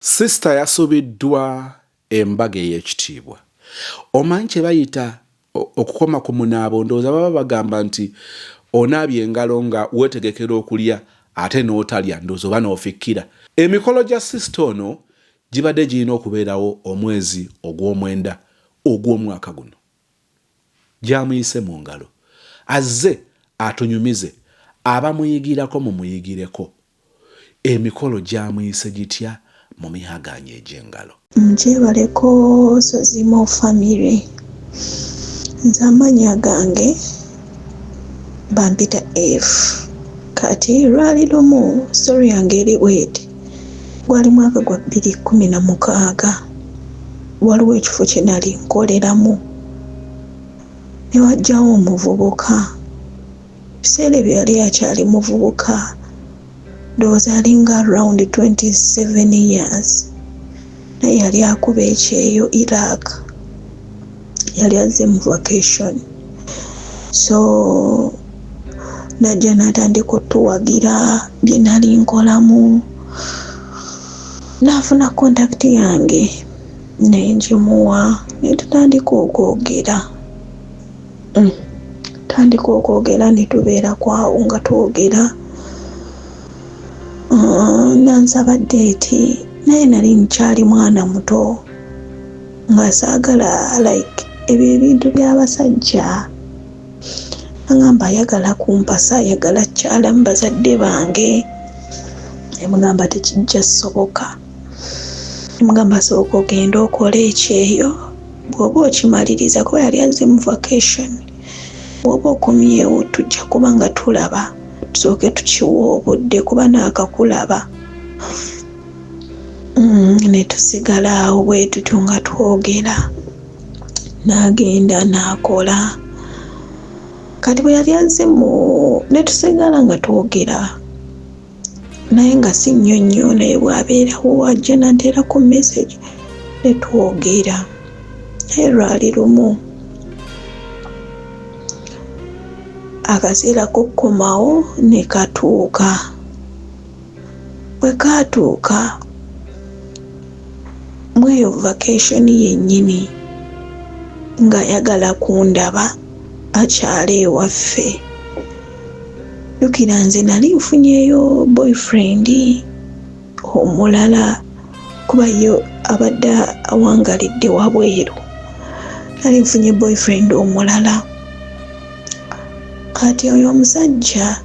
Sister yasubiddwa embaga ey'ekitiibwa. Omanyi kye bayita okukoma ku munaabo, ndowooza baba bagamba nti onaabye engalo nga weetegekera okulya ate n'otalya, ndowooza oba n'ofikkira. Emikolo gya sister ono gibadde girina okubeerawo omwezi ogw'omwenda ogw'omwaka guno. Gyamuyise mu ngalo. Azze atunyumize, abamuyigirako mumuyigireko. Emikolo gyamuyise gitya mu mihaganya egy'engalo. Njebaleko Sozimo family. Nze amannya gange bampita F. Kati lwali lumu story yange eri bweti. Gwali mwaka gwa 2016. Waliwo ekifo kye nali nkoleramu. Ne wajjawo omuvubuka. Biseera ebyo yali akyali muvubuka. Ndowooza alinga around 27 years. Naye yali akuba ekyeyo Iraq. Yali azze mu vacation. So najja n'atandika otuwagira bye nali nkolamu. N'afuna contact yange ne ngimuwa ne tutandika okwogera. Tandika okwogera ne tubeera kwawo nga twogera. Nansaba date naye nali nkyali mwana muto nga saagala like ebyo ebintu by'abasajja. Agamba ayagala kumpasa, ayagala kyala mu bazadde bange. Emugamba tekijja soboka. Emugamba sooka ogenda okola ekyeyo, bw'oba okimaliriza kuba yali azze mu vacation. Bw'oba okomyewo tujja kuba nga tulaba, tusooke tukiwa obudde kuba naakakulaba. Ne tusigala awo bwe tutyo nga twogera. N'agenda n'akola. Kati bwe yali azze ne tusigala nga twogera. Naye nga si nnyo naye bw'abeerawo wajja n'anteerako message ne twogera. Naye lwali lumu akaseera k'okkomawo ne katuuka. Bwe kaatuuka mu eyo vacation yennyini ng'ayagala kundaba akyali ewaffe. Jjukira nze nali nfunyeeyo boyfriend omulala kuba yo abadde awangalidde wabweru. Nali nfunye boyfriend omulala. Kati oyo omusajja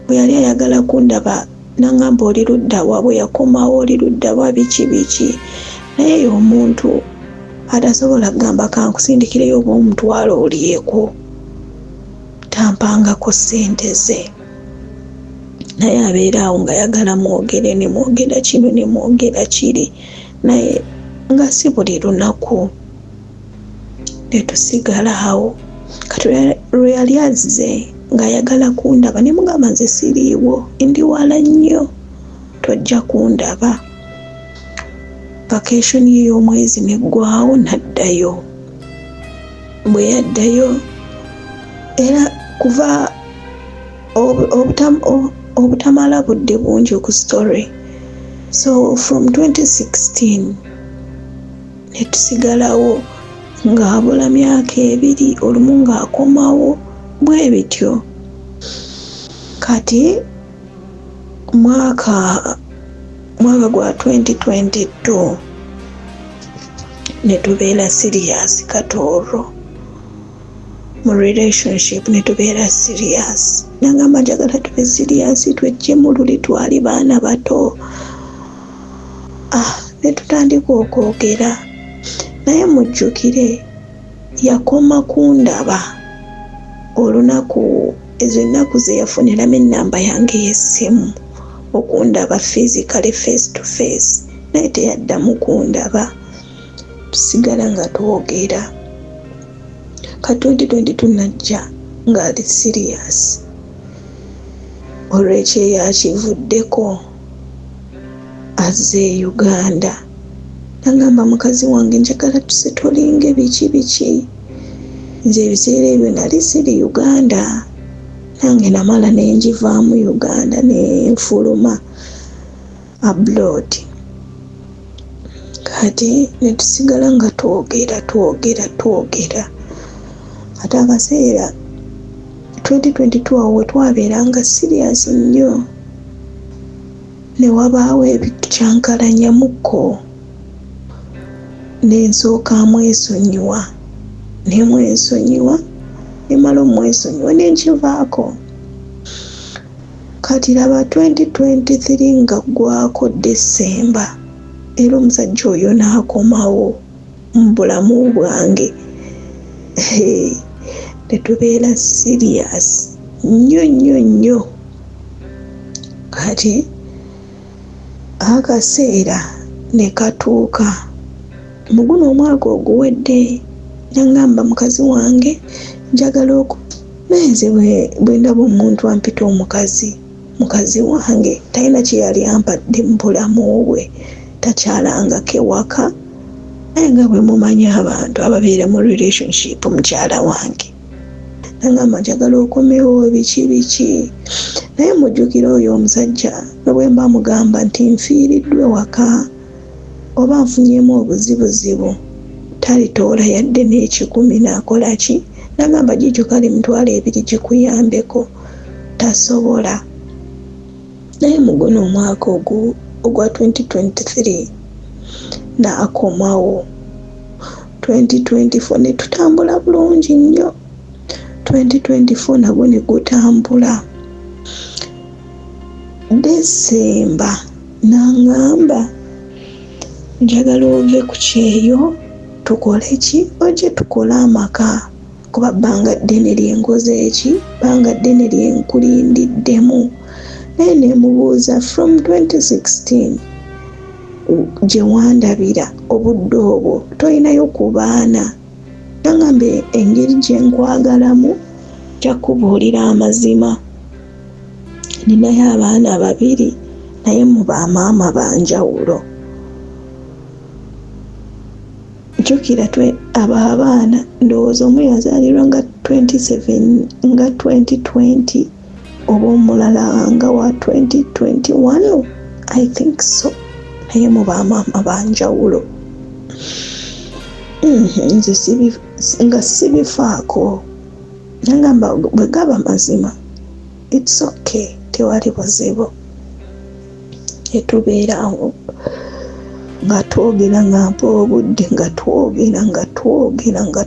bwe yali ayagala kundaba n'angamba oli ludda wa, bwe yakomawo oli ludda wa, biki. Naye omuntu atasobola kugamba kankusindikireyo oba omutwalo olyeko, tampangako ssente ze. Naye abeera awo nga yagala mwogere, ne mwogera kino ne mwogera kiri, naye nga si buli lunaku. Ne tusigala awo. Kati lwe yali azze ng'ayagala kundaba ne mugamba nze siriiwo, ndi wala nnyo, tojja kundaba. Vacation ye y'omwezi neggwawo n'addayo. Bwe yaddayo era kuva obutamala budde bungi ku story. So from 2016 ne tusigalawo ng'abula myaka 2, olumu ng'akomawo bwe bityo. Kati mwaka gwa 2022 ne tubeera serious katooro mu relationship, ne tubeera serious. Nangamba njagala tube serious, twejje mu luli twali baana bato. Ne tutandika okwogera. Naye mujjukire yakoma kundaba olunaku, ezo ennaku ze yafuniramu ennamba yange y'essimu okundaba physically face to face. Naye teyaddamu kundaba. Tusigala nga twogera. Ka 2022 najja ng'ali serious. Olw'ekyeyo akivuddeko azze Uganda. Nangamba mukazi wange njagala tusetolinge biki. Nze ebiseera ebyo nali siri Uganda. Nange namala ne njivaamu Uganda ne nfuluma abroad. kati ne tusigala nga twogera ate akaseera 2022 awo we twabeeranga serious nnyo ne wabaawo ebikyankalanyamuko nensooka mwesonyiwa nemala omwesonyiwa nenkivaako. Kati laba 2023 nga gwako December era omusajja oyo n'akomawo mu bulamu bwange. Netubeera serious nnyo. Kati akaseera ne katuuka mu guno omwaka oguwedde, nangamba mukazi wange njagala nze bwe ndaba omuntu ampita mukazi wange talina kye yali ampadde mu bulamu bwe, takyalangako ewaka, naye nga bwe mumanyi abantu ababeera mu relationship mukyala wange. Nangamba njagala okomewo biki naye mujjukira oyo omusajja bwe mba mugamba nti nfiiriddwe waka oba nfunyemu obuzibuzibu talitoola yadde n'ekikumi n'akola ki, nagamba gikyo kale mitwalo 2 gikuyambeko, tasobola. Naye mu guno omwaka ogwa 2023 n'akomawo. 2024 ne tutambula bulungi nnyo, 2024 nagwo ne gutambula. December n'angamba njagala ove ku kyeyo tukole ki, ojje tukole amaka kuba bbanga ddene lyenkoze eki, bbanga ddene lyenkulindiddemu. Naye nemubuuza from 2016 gye wandabira obudde obwo tolinayo ku baana, nangamba engeri gye nkwagalamu kyakubuulira amazima. Ninayo abaana 2 naye mu bamaama banjawulo. Jjukira abaana ndowooza omu yazaalirwa nga 2020 oba omulala nga wa 2021 I think so, naye mu bamaama banjawulo. Nze nga sibifaako, nangamba bwe gaba mazima it's okay, tewali buzibu. Etubeerawo nga twogera nga mpa obudde nga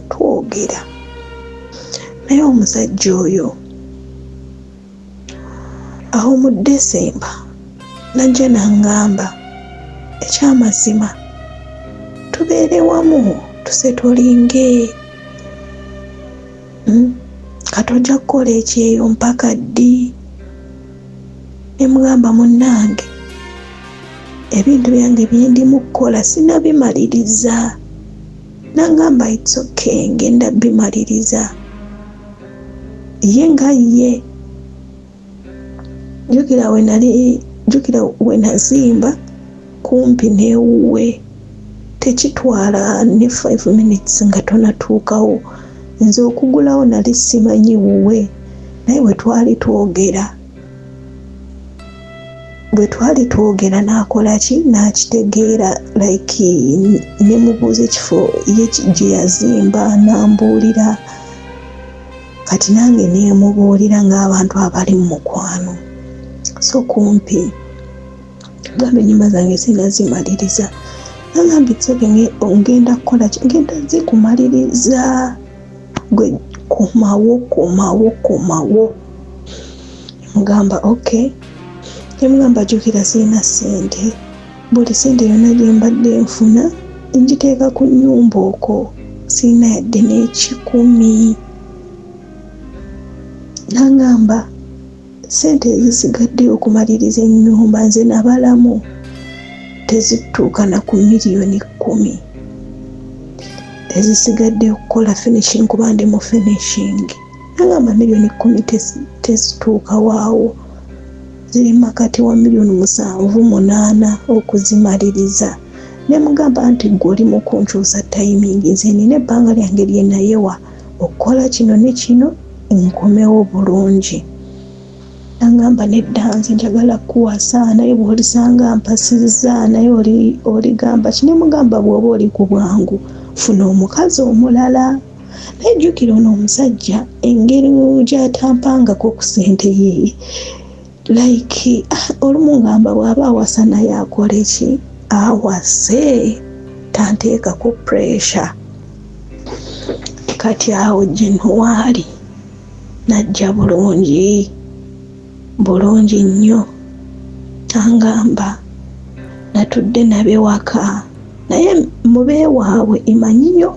twogera. Naye omusajja oyo awo mu December najja n'angamba ekyamazima tubeere wamu tusetolinge, katojja kukola ekyeyo mpaka ddi. Ne mugamba munnange ebintu byange byendimu kukola sinabimaliriza. Nangamba it's okay, ngenda bimaliriza. Ye nga ye jjukira we nazimba kumpi n'ewuwe tekitwala ne 5 minutes nga tonatuukawo. Nze okugulawo nali simanyi wuwe, naye bwe twali twogera n'akola ki, n'akitegeera like ne mubuuza ekifo ye gye yazimba n'ambuulira. Kati nange neemubuulira ng'abantu abali mu mukwano. So kumpi gamba ennyumba zange sinazimaliriza. Nagamba itsoke ngenda kukola ki, ngenda zikumaliriza. Gwe komawo. Mugamba okay. Nemugamba jjukira sirina ssente, buli ssente yonna gye mbadde nfuna ngiteeka ku nnyumba okwo, sirina yadde n'ekikumi. Nangamba ssente ezisigadde okumaliriza ennyumba nze nabalamu tezituuka na ku miliyoni 10. Ezisigadde okukola finishing kuba ndi mu finishing. Nangamba miliyoni 10 tezituuka waawo, ziri makati wa miliyoni 7-8 okuzimaliriza. Ne mugamba nti gw'oli mu kunkyusa timing, nze nina ebbanga lyange lye nayewa okukola kino ne kino nkomewo bulungi. Nangamba nedda nze njagala kuwasa naye bw'olisanga mpasizza naye oligamba kino mugamba bw'oba oli ku bwangu funa omukazi omulala. Naye jjukira ono omusajja engeri gy'atampangako ku ssente ye like olumu ngamba bw'aba awasa naye akola ki awase tanteekako pressure. Kati awo January najja bulungi nnyo angamba natudde nabe waka naye mubeewaabwe imanyiyo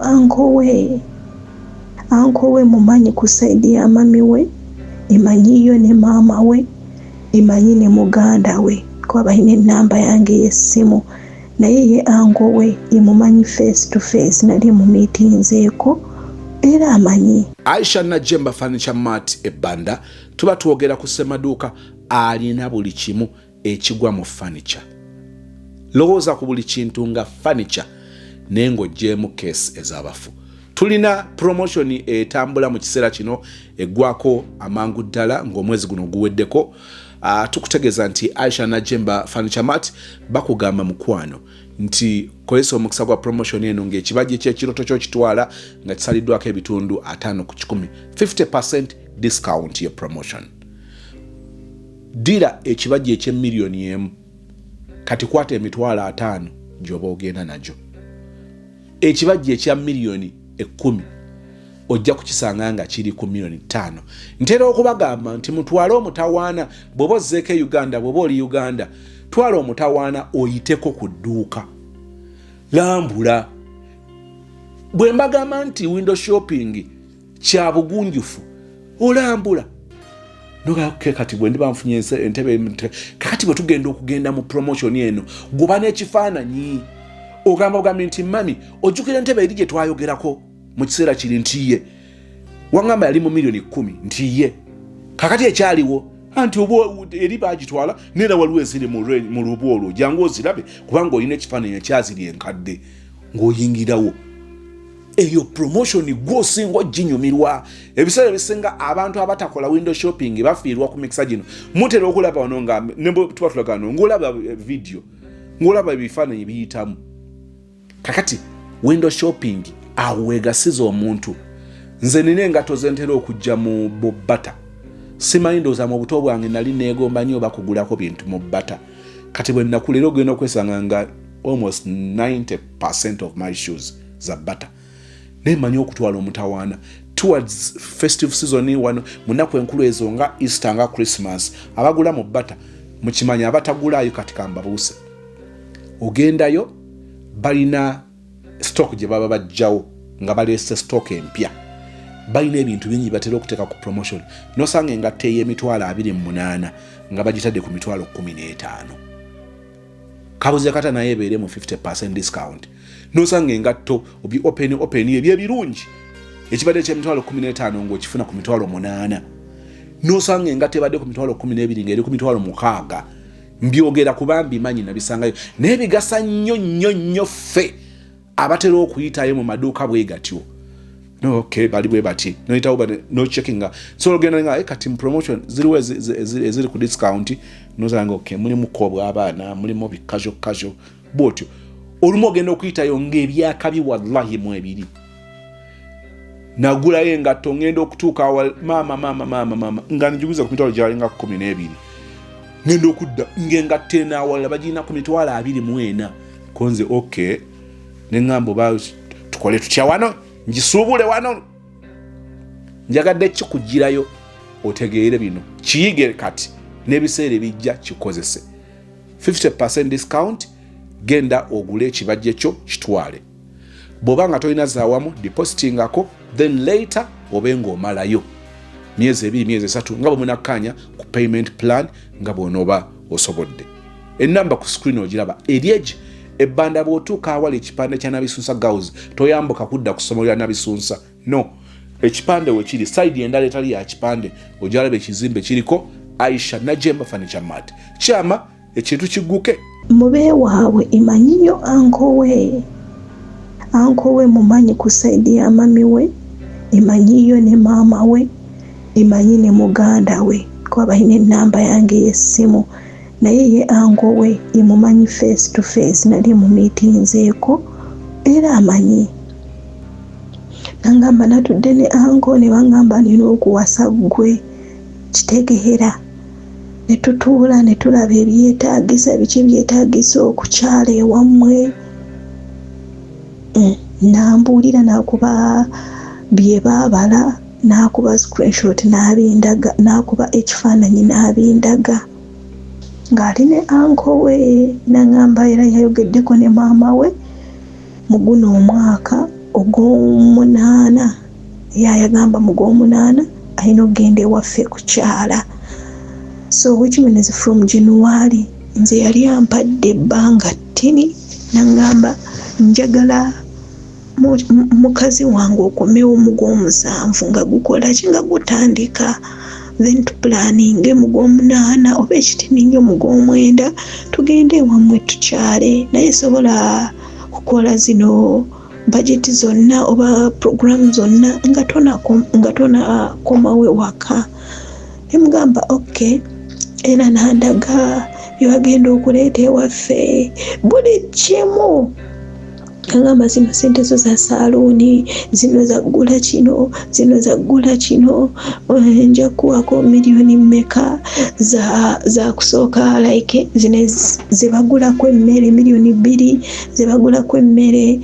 ankowe mumanyi ku saidi ya mami we, imanyiyo ne maama we, imanyi ne muganda we kuba balina ennamba yange y'essimu naye ye ankowe imumanyi face to face nali mumiitinzeeko era amanyi. Aisha Najemba Furniture Mart ebbanda tuba twogera ku ssemaduuka alina buli kimu ekigwa mu furniture. Lowooza ku buli kintu nga furniture naye ng'oggyeemu case ez'abafu. Tulina promotion etambula mu kiseera kino eggwako amangu ddala ng'omwezi guno guweddeko. Tukutegeeza nti Aisha Najemba Furniture Mart bakugamba mukwano nti kolesa omukisa gwa promotion eno ng'ekibajje ky'ekiroto kyo kitwala nga kisaliddwako ebitundu 5 ku 10, 50% discount ye promotion. Dira ekibajje eky'emiliyoni 1 kati kwata emitwalo 5 gy'oba ogenda nagyo. Ekibajje ekya miliyoni 10 ojja kukisanga nga kiri ku miliyoni 5. Ntera okubagamba nti mutwale omutawaana bw'oba ozzeeko Uganda, bw'oba oli Uganda twala omutawaana oyiteko ku dduuka lambula. Bwe mbagamba nti window shopping kya bugunjufu olambula nogakke kati bwe ndiba nfunye entebe kati bwe tugenda okugenda mu promotion eno goba n'ekifaananyi ogamba nti mami ojjukira entebe eri gye twayogerako mu kiseera kiri ntiye wangamba yali mu miliyoni 10 ntiye kakati ekyaliwo anti obo eri bagitwala nera waliwo eziri mu lubu olwo jangu ozirabe kubanga olina ekifaananyi ekyaziri enkadde ng'oyingirawo. Eyo promotion gwosinga ojjinyumirwa. Ebiseera bisinga abantu abatakola window shopping bafiirwa ku mikisa gino mutera okulaba wano nga nembo tuba tulagano ng'olaba video ng'olaba ebifaananyi biyitamu. Kakati window shopping awegasiza omuntu. Nze nina engato ze ntera okujja mu Bata. Simanyi ndowooza mu buto bwange nali neegomba nnyo bakugulako bintu mu Bata. Kati bwe nnakulira ogenda okwesanga nga almost 90% of my shoes za Bata. Nemanyi okutwala omutawaana towards festive season wano munaku enkulu ezo nga Easter nga Christmas abagula mu Bata mukimanya abatagulaayo kati kambabuuse. Ogendayo balina stock gye baba bajjawo nga baleese stock empya. Balina ebintu bingi batera okuteeka ku promotion. Nosanga engato ey'emitwalo 28 nga bagitadde ku mitwalo 15. Kabuze kata naye ebeere mu 50% discount. Nosanga engato obi open ebye birungi ekibadde ky'emitwalo 15 ng'okifuna ku mitwalo 8. Nosanga engato ebadde ku mitwalo 12 ng'eri ku mitwalo 6. Mbyogera kubambi manyi nabisangayo naye bigasa nnyo ffe abatera okuyitayo mu maduuka bwe gatyo. No, okay, bali bwe bati noyitawo no checking so ogenda nga kati promotion ziriwe ziri ku discount nozanga okay mulimu kobwa abaana mulimu bi casual botyo olumu ogenda okuyitayo ng'ebyakabi wallahi mu ebiri nagula yengato ngenda okutuuka mama nga njuguza ku mitwalo gyalinga 12 ngenda okudda ngengato tena awalala bagina ku mitwalo 24 konze okay nengambo ba tukole tutya wano njisuubule wano njagadde kikugirayo otegeere bino kiyige kati n'ebiseera ebijja kikozese 50% discount genda ogule ekibajje kyo kitwale bw'oba nga tolina zaawamu depositingako then later obenga omalayo myezi 2 myezi 3 nga bwe munakkaanya ku payment plan nga bw'onooba osobodde. Ennamba ku screen ogiraba eryeji ebbanda bw'otuuka awali ekipande kya Nabisunsa Girls toyambuka kudda ku ssomero lya Nabisunsa no ekipande wekiri side endala etali ya kipande ojalaba ekizimbe kiriko Aisha Najemba Furniture Mart kyama ekintu kigguke mubeewaabwe imanyiyo ankowe mumanyi ku saidi ya mami we, imanyiyo ne maama we, imanyi ne muganda we kuba balina ennamba yange y'essimu naye ye ango we yemumanyi face to face nali mumiitinzeeko era amanyi. Nangamba natudde ne ango ne bangamba nina okuwasa ggwe kitegeera. Ne tutuula ne tulaba ebyetaagisa biki byetaagisa okukyala ewammwe. Nambuulira nakuba bye baabala nakuba screenshot n'abindaga nakuba ekifaananyi n'abindaga ng'ali ne anko we nangamba era yayogeddeko ne maama we mu guno omwaka ogw'omunaana yayagamba mu gw'omunaana alina okugenda ewaffe kukyala. So which means from January nze yali ampadde ebbanga ttini nangamba njagala mukazi wange okomewo mu gw'omusanvu nga gukola ki nga gutandika then tupulaninge mu gw'omunaana oba ekitini nnyo mu gw'omwenda tugende ewammwe tukyale naye sobola kukola zino bajeti zonna oba program zonna nga tonakomawe waka. Nemugamba okay era nandaga byagenda okuleeta ewaffe buli kimu. Kangamba zino sente zo za saluuni zino zaggula kino zino zaggula kino nja kuwako miliyoni mmeka za kusooka like zino zebagulako emmere miliyoni 2 zebagulako emmere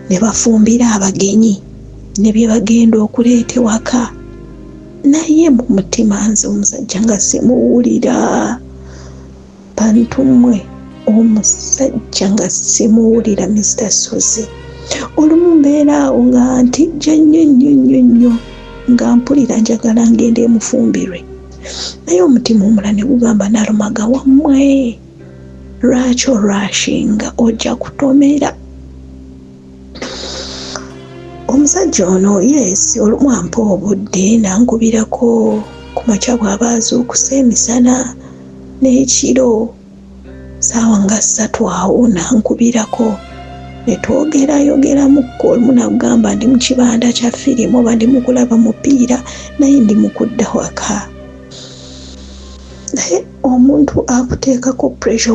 ne bafumbira abagenyi ne bye bagenda okuleeta ewaka. Naye mu mutima nze omusajja nga simuwulira bantumwe omusajja nga simuwulira Mr. Sozi. Olumu mbeera awo nga ntijja nnyo nga mpulira njagala ngende emufumbirwe naye omutima omulala ne gugamba nalumaga wammwe lwaki olwashinga ojja kutomera. Omusajja ono yes olumu ampa obudde nankubirako ku makya bw'aba azuukusa emisana n'ekiro saawa nga 3 awo nankubirako ne twogerayogeramuko. Olumu nagamba ndi mu kibanda kya firimu oba ndi mu kulaba mupiira naye ndi mu kudda waka. Naye omuntu akuteekako pressure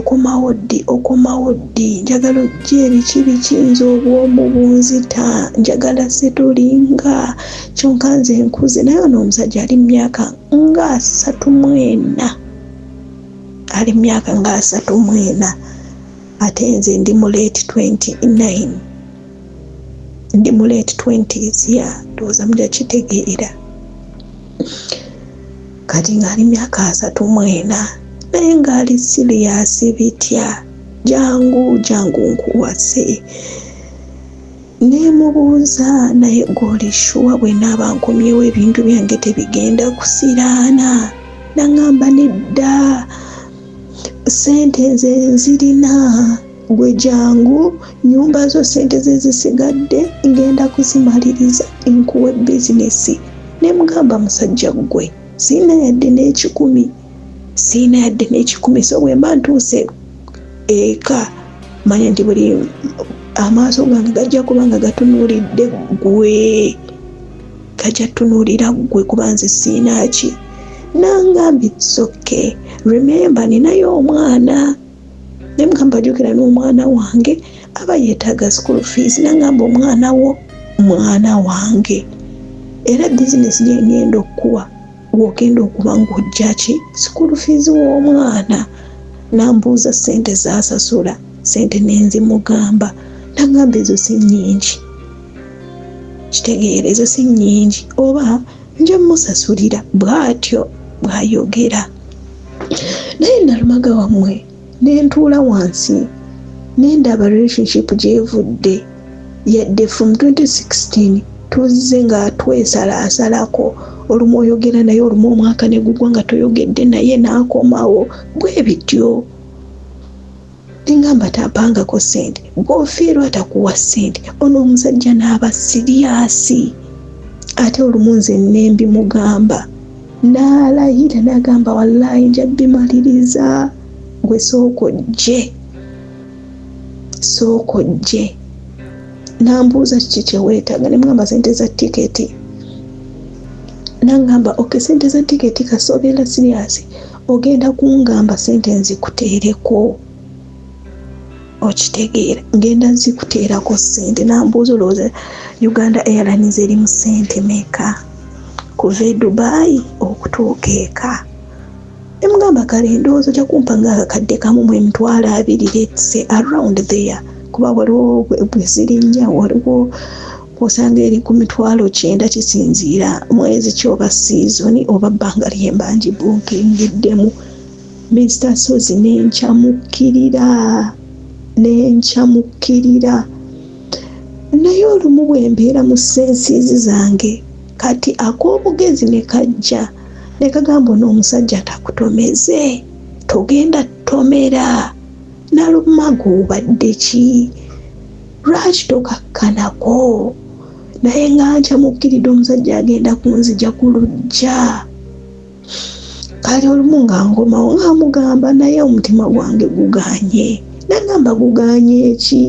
okomawo ddi njagala ojja ebiki bikinza obwomu bunzita njagala setulinga kyonka nze nkuze. Naye ono omusajja ali mu myaka nga 34 ali myaka nga 34 ate nze ndi mu late 29 ndi mu late 20s ya ndowooza mujja kitegeera. Kati ng'ali myaka 34 naye ng'ali serious bitya jangu nkuwase. Nemubuuza naye goli shuwa bwe naaba nkomyewo ebintu byange tebigenda kusiraana. Nangamba nedda sente nze nzirina gwe jangu nyumba zo sente ze zisigadde ngenda kuzimaliriza nkuwe bizinesi. Nemugamba musajja gwe siina yadde n'ekikumi so bwe mba ntuuse eka manya nti buli amaaso gange gajja kuba nga gatunuulidde gwe gajja tunuulira gwe kuba nze siina ki. Nangamba it's okay remember ninayo omwana. Nemugamba jjukira n'omwana wange aba yeetaaga school fees. Nangamba mwana wange era bizinesi gye ngenda okuwa wogenda okuba ng'ojja ki school fees w'omwana. Nambuuza sente z'asasula sente nenzimugamba. Nagamba ezo si nnyingi kitegeera ezo si nnyingi oba nja musasulira bw'atyo bw'ayogera. Naye nalumaga wammwe nentuula wansi nendaba relationship gyevudde yadde from 2016 tuzze nga twesalaasalako. Olumu oyogera naye olumu omwaka ne gugwa nga toyogedde naye n'akomawo bwe bityo. Nengamba tapangako sente bw'ofiirwa atakuwa sente. Ono omusajja n'aba siriyasi ate olumu nze nembimugamba n'alayira n'agamba wallahi nja bimaliriza gwe sooka ojje. Nambuuza kiki kye weetaaga. Ne mugamba sente za tiketi nangamba okay sente za tiketi kasobera serious ogenda kungamba sente nzikuteereko okitegeera ngenda nzikuteerako sente nambuuza olowooza Uganda Airlines eri mu sente meka kuva e Dubai okutuuka eka emugamba kale ndowooza ojja kumpa ng'akakadde kamu mu emitwalo 2 let's say around there kuba waliwo bwe ziri nnya waliwo osanga eri ku mitwalo 9 kisinziira mwezi kyoba season oba bbanga lyembanji bookingiddemu Mr. Sozi n'enkyamukirira naye olumu bwe mbeera mu sensizi zange kati ak'obugezi ne kajja ne kagamba n'omusajja takutomeze togenda tomera nalumago obadde ki lwaki tokakkanako naye nga nkyamukiridde omusajja agenda kunzija ku lujja kale olumu nga ngomawo nga mugamba naye omutima gwange guganye nagamba guganye ki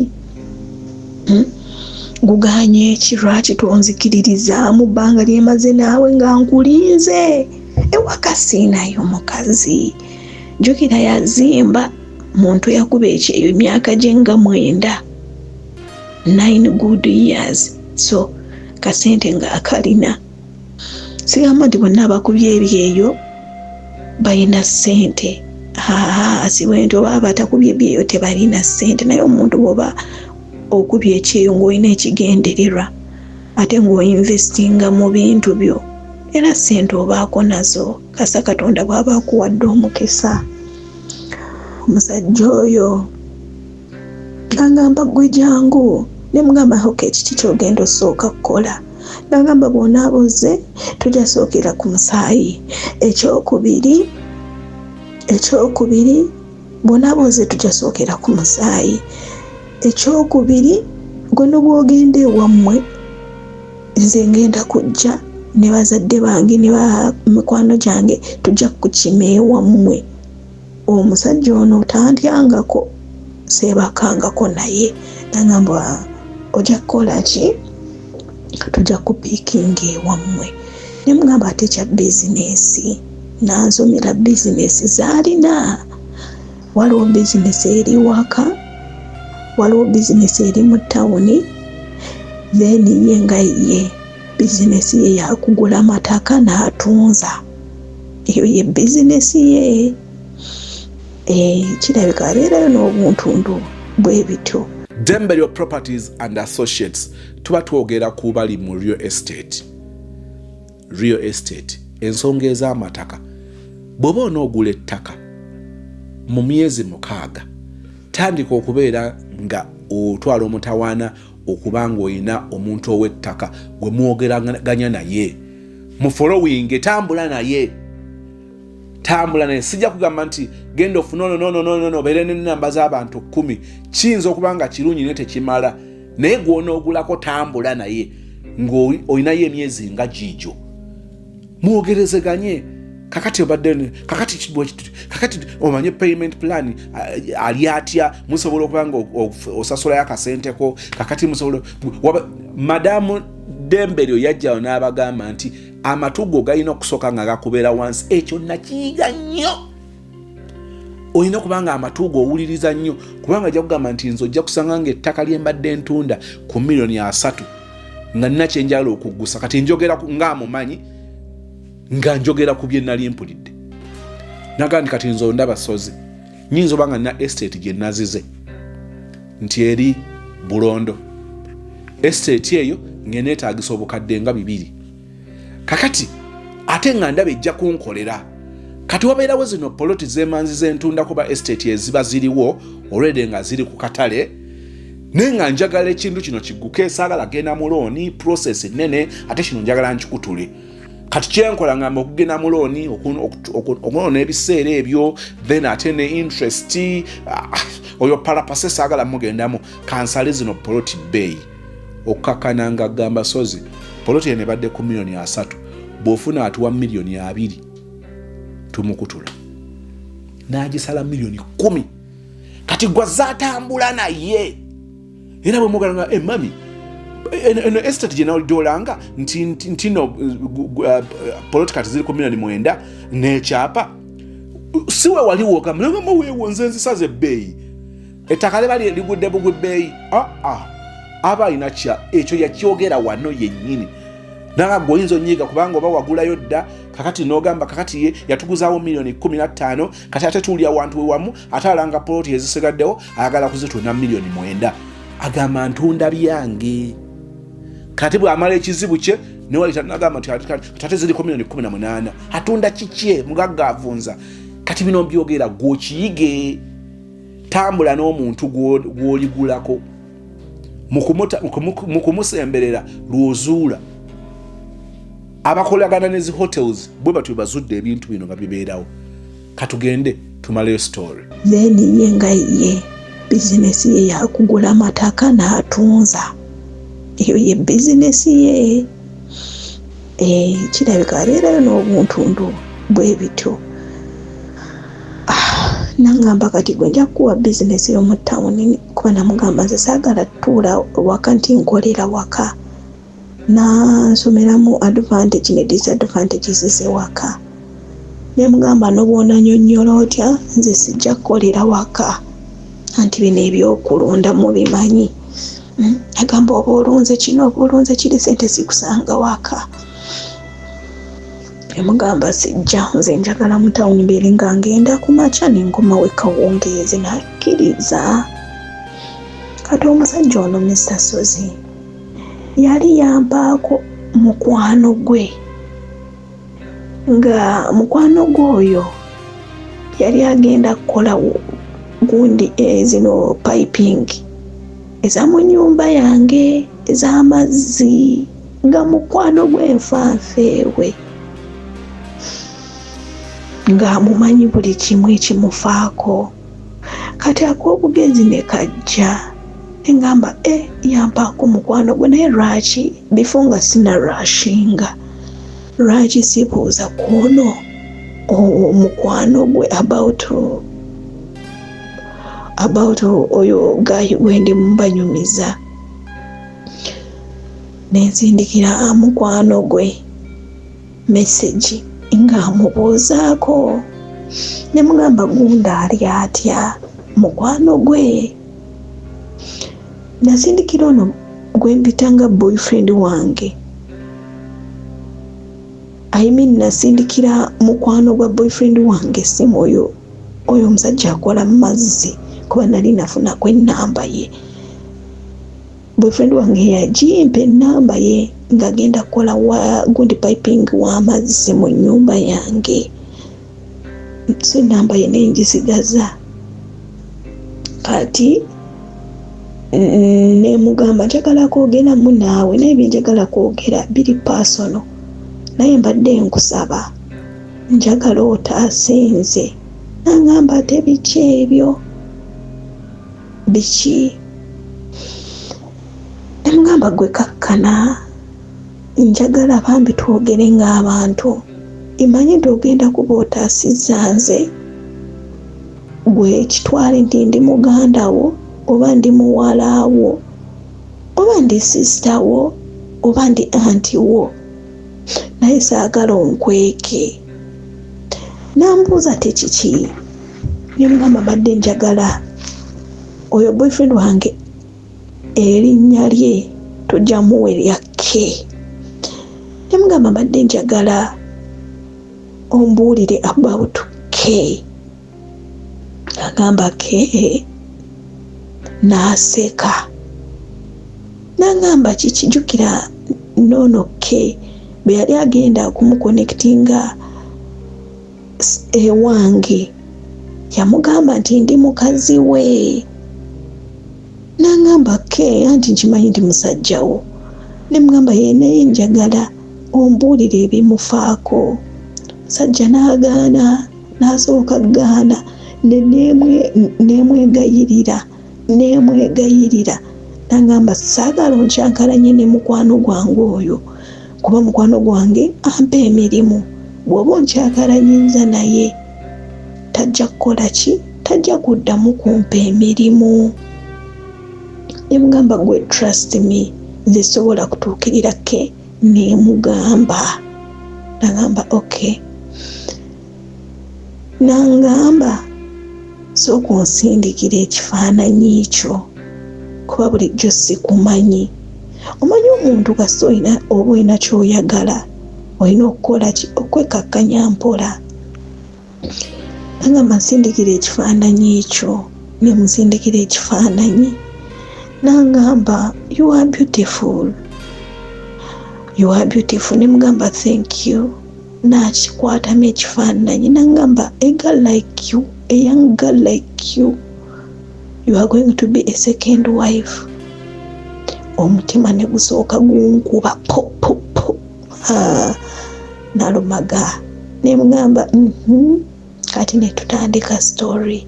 guganye ki lwaki tonzikiririzaamu bbanga lyemaze naawe nga nkulinze ewaka siinayo mukazi jjukira yazimba muntu yakuba ekyeyo emyaka gye nga 9 good years so kasente nga akalina sigamba nti bonna abakubye ebyeyo balina ssente siwe nti oba batakubye ebyeyo tebalina ssente naye omuntu bw'oba okubye ekyeyo ng'olina ekigendererwa ate ng'oinvestinga mu bintu byo era ssente obaako nazo kasa Katonda bw'aba akuwadde omukisa omusajja oyo ngamba gwe jangu ne mugamba hoke kiki kyogenda osooka kukola nagamba bw'onaaboze tujja sookera ku musaayi ekyokubiri bw'onaaboze tujja sookera ku musaayi ekyokubiri gwe n'obwogenda ewammwe nze ngenda kujja ne bazadde bange ne mikwano gyange tujja kukima ewammwe omusajja ono otandyangako seebakangako naye nagamba ojja kukola ki tujja kupiikinga ewammwe ne mugamba ate kya bizinesi nansomera bizinesi zaalina waliwo bizinesi eri waka waliwo bizinesi eri mu tawuni then ye nga ye bizinesi ye yakugula amataka n'atunza eyo ye bizinesi ye kirabika abeerayo n'obuntundu bwe bityo Dembelio Properties and Associates tuba twogera ku bali mu real estate ensonga ez'amataka bw'oba onoogula ettaka mu myezi 6 tandika okubeera nga otwala omutawaana okuba ng'olina omuntu ow'ettaka gwe mwogeraganya naye mu following tambula naye sijja kugamba nti genda ofuna no obeere n'ennamba z'abantu 10 kiyinza okuba nga kirungi ne tekimala naye gw'onoogulako tambula naye ng'olinayo emyezi nga giijo mwogerezeganye kakati omanye payment plan ali atya musobola okuba nga osasulayo akasenteko kakati musobola madamu Dembelio yajjawo n'abagamba nti amatugo galina okusooka nga gakubeera wansi ekyo nakiyiga nnyo olina okuba nga amatugo owuliriza nnyo kubanga ajja kugamba nti nze ojja kusanga ng'ettaka lye mbadde ntunda ku $3 million nga nina kyenjala okuggusa kati njogera ng'amumanyi nga njogera ku bye nali mpulidde naga nti kati nze ondaba Sozi nyinza oba nga nina estate gye nazize nti eri Bulondo estate eyo ng'eneetaagisa obukadde nga 2 kakati ate nga ndaba ejja kunkolera kati wabeerawo zino poloti z'emanzi z'entunda kuba estate eziba ziriwo already nga ziri ku katale naye nga njagala ekintu kino kigguke saagala genda mu looni process ennene ate kino njagala nkikutule kati kyenkola ngamba okugenda mu looni okunoona ebiseera ebyo then ate ne interest oyo parapase saagala mugendamu kansale zino poloti bay okukakana nga gamba Sozi poloti eno ebadde ku $3 million bw'ofuna atuwa $2 million tumukutula n'agisala $10 million kati gwa zaatambula naye era bwe mugala nga mami eno estate gye nawuliddolanga nti no political ziri ku milioni 9 n'ekyapa siwe waliwo ogamulengama weewonze nzisaze ebbeeyi ettaka libali ligudde bugwebbeeyi aba alina kya ekyo yakyogera wano yennyini nagwe oyinza onyiiga kubanga oba wagulayo dda kakati n'ogamba kakati ye yatuguzaawo milioni 15 kati ate tuulya wantu wewamu ate alanga poloti ezisigaddewo ayagala kuzitunda milioni 9 agamba ntunda byange kati bw'amala ekizibu kye newalita nagamba nti ate ziriko milioni 18 atunda kikye mugagga avunza kati bino byogera gw'okiyige tambula n'omuntu gw'oligulako mu kumusemberera lwozuula abakolagana nezi hotels bwe batwe bazudde ebintu bino nga bibeerawo katugende tumaleyo story then yenga ye business ye yakugula amataka n'atunza eyo ye business ye kirabika abeerayo n'obuntundu bwe bityo nangamba kati gwe nja kuwa business y'omu town kuba namugamba nze saagala tuula waka nti nkolera waka nansomeramu advantage ne disadvantages z'ewaka nemugamba n'obwona nnyonnyola otya nze sijja kukolera waka anti bino ebyokulonda mubimanyi agamba oba olunze kino oba olunze kiri sente zikusanga waka emugamba sijja nze njagala mu tawuni mbeere nga ngenda ku makya n'engoma we kawungeezi nakkiriza kati omusajja ono Mr. Sozi yali yampaako mukwano gwe nga mukwano gwe oyo yali agenda kukola gundi zino piping eza mu nnyumba yange ez'amazzi nga mukwano gwenfanfeewe nga mumanyi buli kimu ekimufaako kati ak'obugezi ne kajja engamba yampaako mukwano gwe naye lwaki before nga sina rashinga lwaki sibuuza kuno mukwano gwe about oyo gayi gwendi mubanyumiza nenzindikira mukwano gwe message nga amubuuzaako nemugamba gunda ali atya mukwano gwe nasindikira ono gwe mpitanga boyfriend wange nasindikira mukwano gwa boyfriend wange simu oyo omusajja akola mu mazzi kuba nali nafunako ennamba ye boyfriend wange yagimpa ennamba ye ng'agenda kukola gundi piping w'amazzi mu nnyumba yange so ennamba ye nenjisigaza kati nemugamba njagala kwogera mu naawe naye byenjagala kwogera biri personal naye mbadde nkusaba njagala otaasinze nangamba ate biki ebyo biki nemugamba gwe kakkana njagala bambi twogere ng'abantu imanyi nti ogenda kuba otaasizza nze gwe kitwale nti ndi muganda wo oba ndi muwala wo oba ndi sister wo oba ndi anti wo naye saagala onkweke nambuuza tekiki nemugamba badde njagala oyo boyfriend wange erinnya lye tujja muwe lya K nemugamba badde njagala ombuulire about K agamba K n'aseka nangamba kikijjukira nono K bwe yali agenda okumuconnectinga ewange yamugamba nti ndi mukazi we nangamba K anti nkimanyi ndi musajja wo nemugamba naye njagala ombuulire ebimufaako musajja n'agaana n'asooka gaana nemwegayirira nangamba saagala onkyankalanye ne mukwano gwange oyo kuba mukwano gwange ampa emirimu bw'oba onkyakalanyiza naye tajja kukola ki tajja kuddamu kumpa emirimu nemugamba gwe trust me nze sobola kutuukirira ke nemugamba. Nagamba okay. Nangamba sooka onsindikira ekifaananyi ekyo kuba bulijjo sikumanyi. Omanyi omuntu kasita oba olina ky'oyagala olina okukola ki? Okwekakkanya mpola. Nangamba nsindikira ekifaananyi ekyo, ne musindikira ekifaananyi. Nangamba you are beautiful. You are beautiful. Ne mugamba thank you. Nakikwatamu ekifaananyi. Nangamba a girl like you, a young girl like you, you are going to be a second wife. Omutima ne gusooka gunkuba po po po. Nalumaga. Ne mugamba kati ne tutandika story.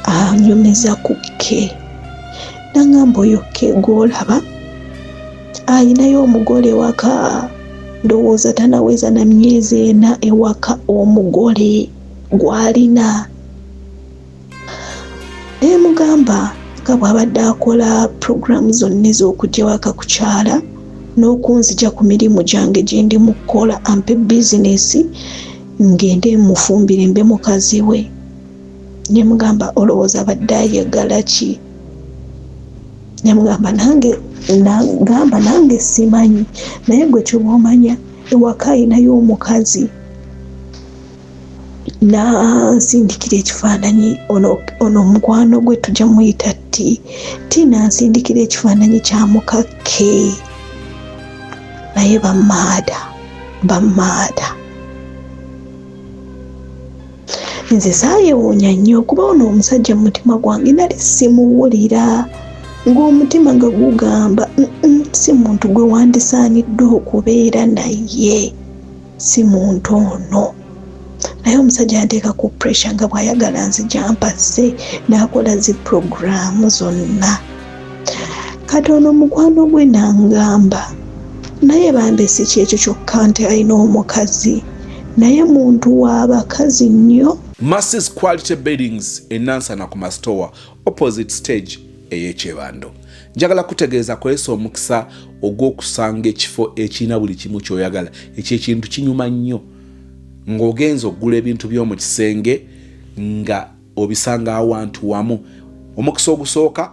Anyumiza ku ke. Nangamba oyo ke gw'olaba ayinayo omugole waka, ndowooza tanaweza na myezi 4 ewaka omugole gw'alina. Ne mugamba nga bw'abadde akola programu zonna ez'okujja waka kukyala n'okunzija ku mirimu gyange gye ndi mu kukola, ampe bizinesi ngende mufumbire mbe mukazi we. Ne mugamba olowooza abadde ayagala ki? Ne mugamba nange simanyi, naye gwe ky'omanya ewaka ayinayo omukazi. Nansindikira ekifaananyi, ono mukwano gwe tujja muyita Ti nansindikira ekifaananyi kya mukakke. Naye bamaada. Nze saayewuunya nnyo kuba ono omusajja mu mutima gwange nali simuwulira, ng'omutima nga gugamba si muntu gwe wandisaanidde okubeera naye, si muntu ono. Naye omusajja yanteeka ku pressure nga bw'ayagala nzija mpasse, n'akola zi programu zonna. Kati ono mukwano gwe nangamba naye bambe si kyekyo kyokka nti alina omukazi, naye muntu w'abakazi nnyo. Mass's Quality Beddings enansana ku Mastowa opposite stage ey'Ekyebando. Njagala kutegeeza kwesa omukisa ogw'okusanga ekifo ekirina buli kimu ky'oyagala. Ekyo ekintu kinyuma nnyo ng'ogenza okugula ebintu by'omu kisenge nga obisanga awantu wamu. Omukisa ogusooka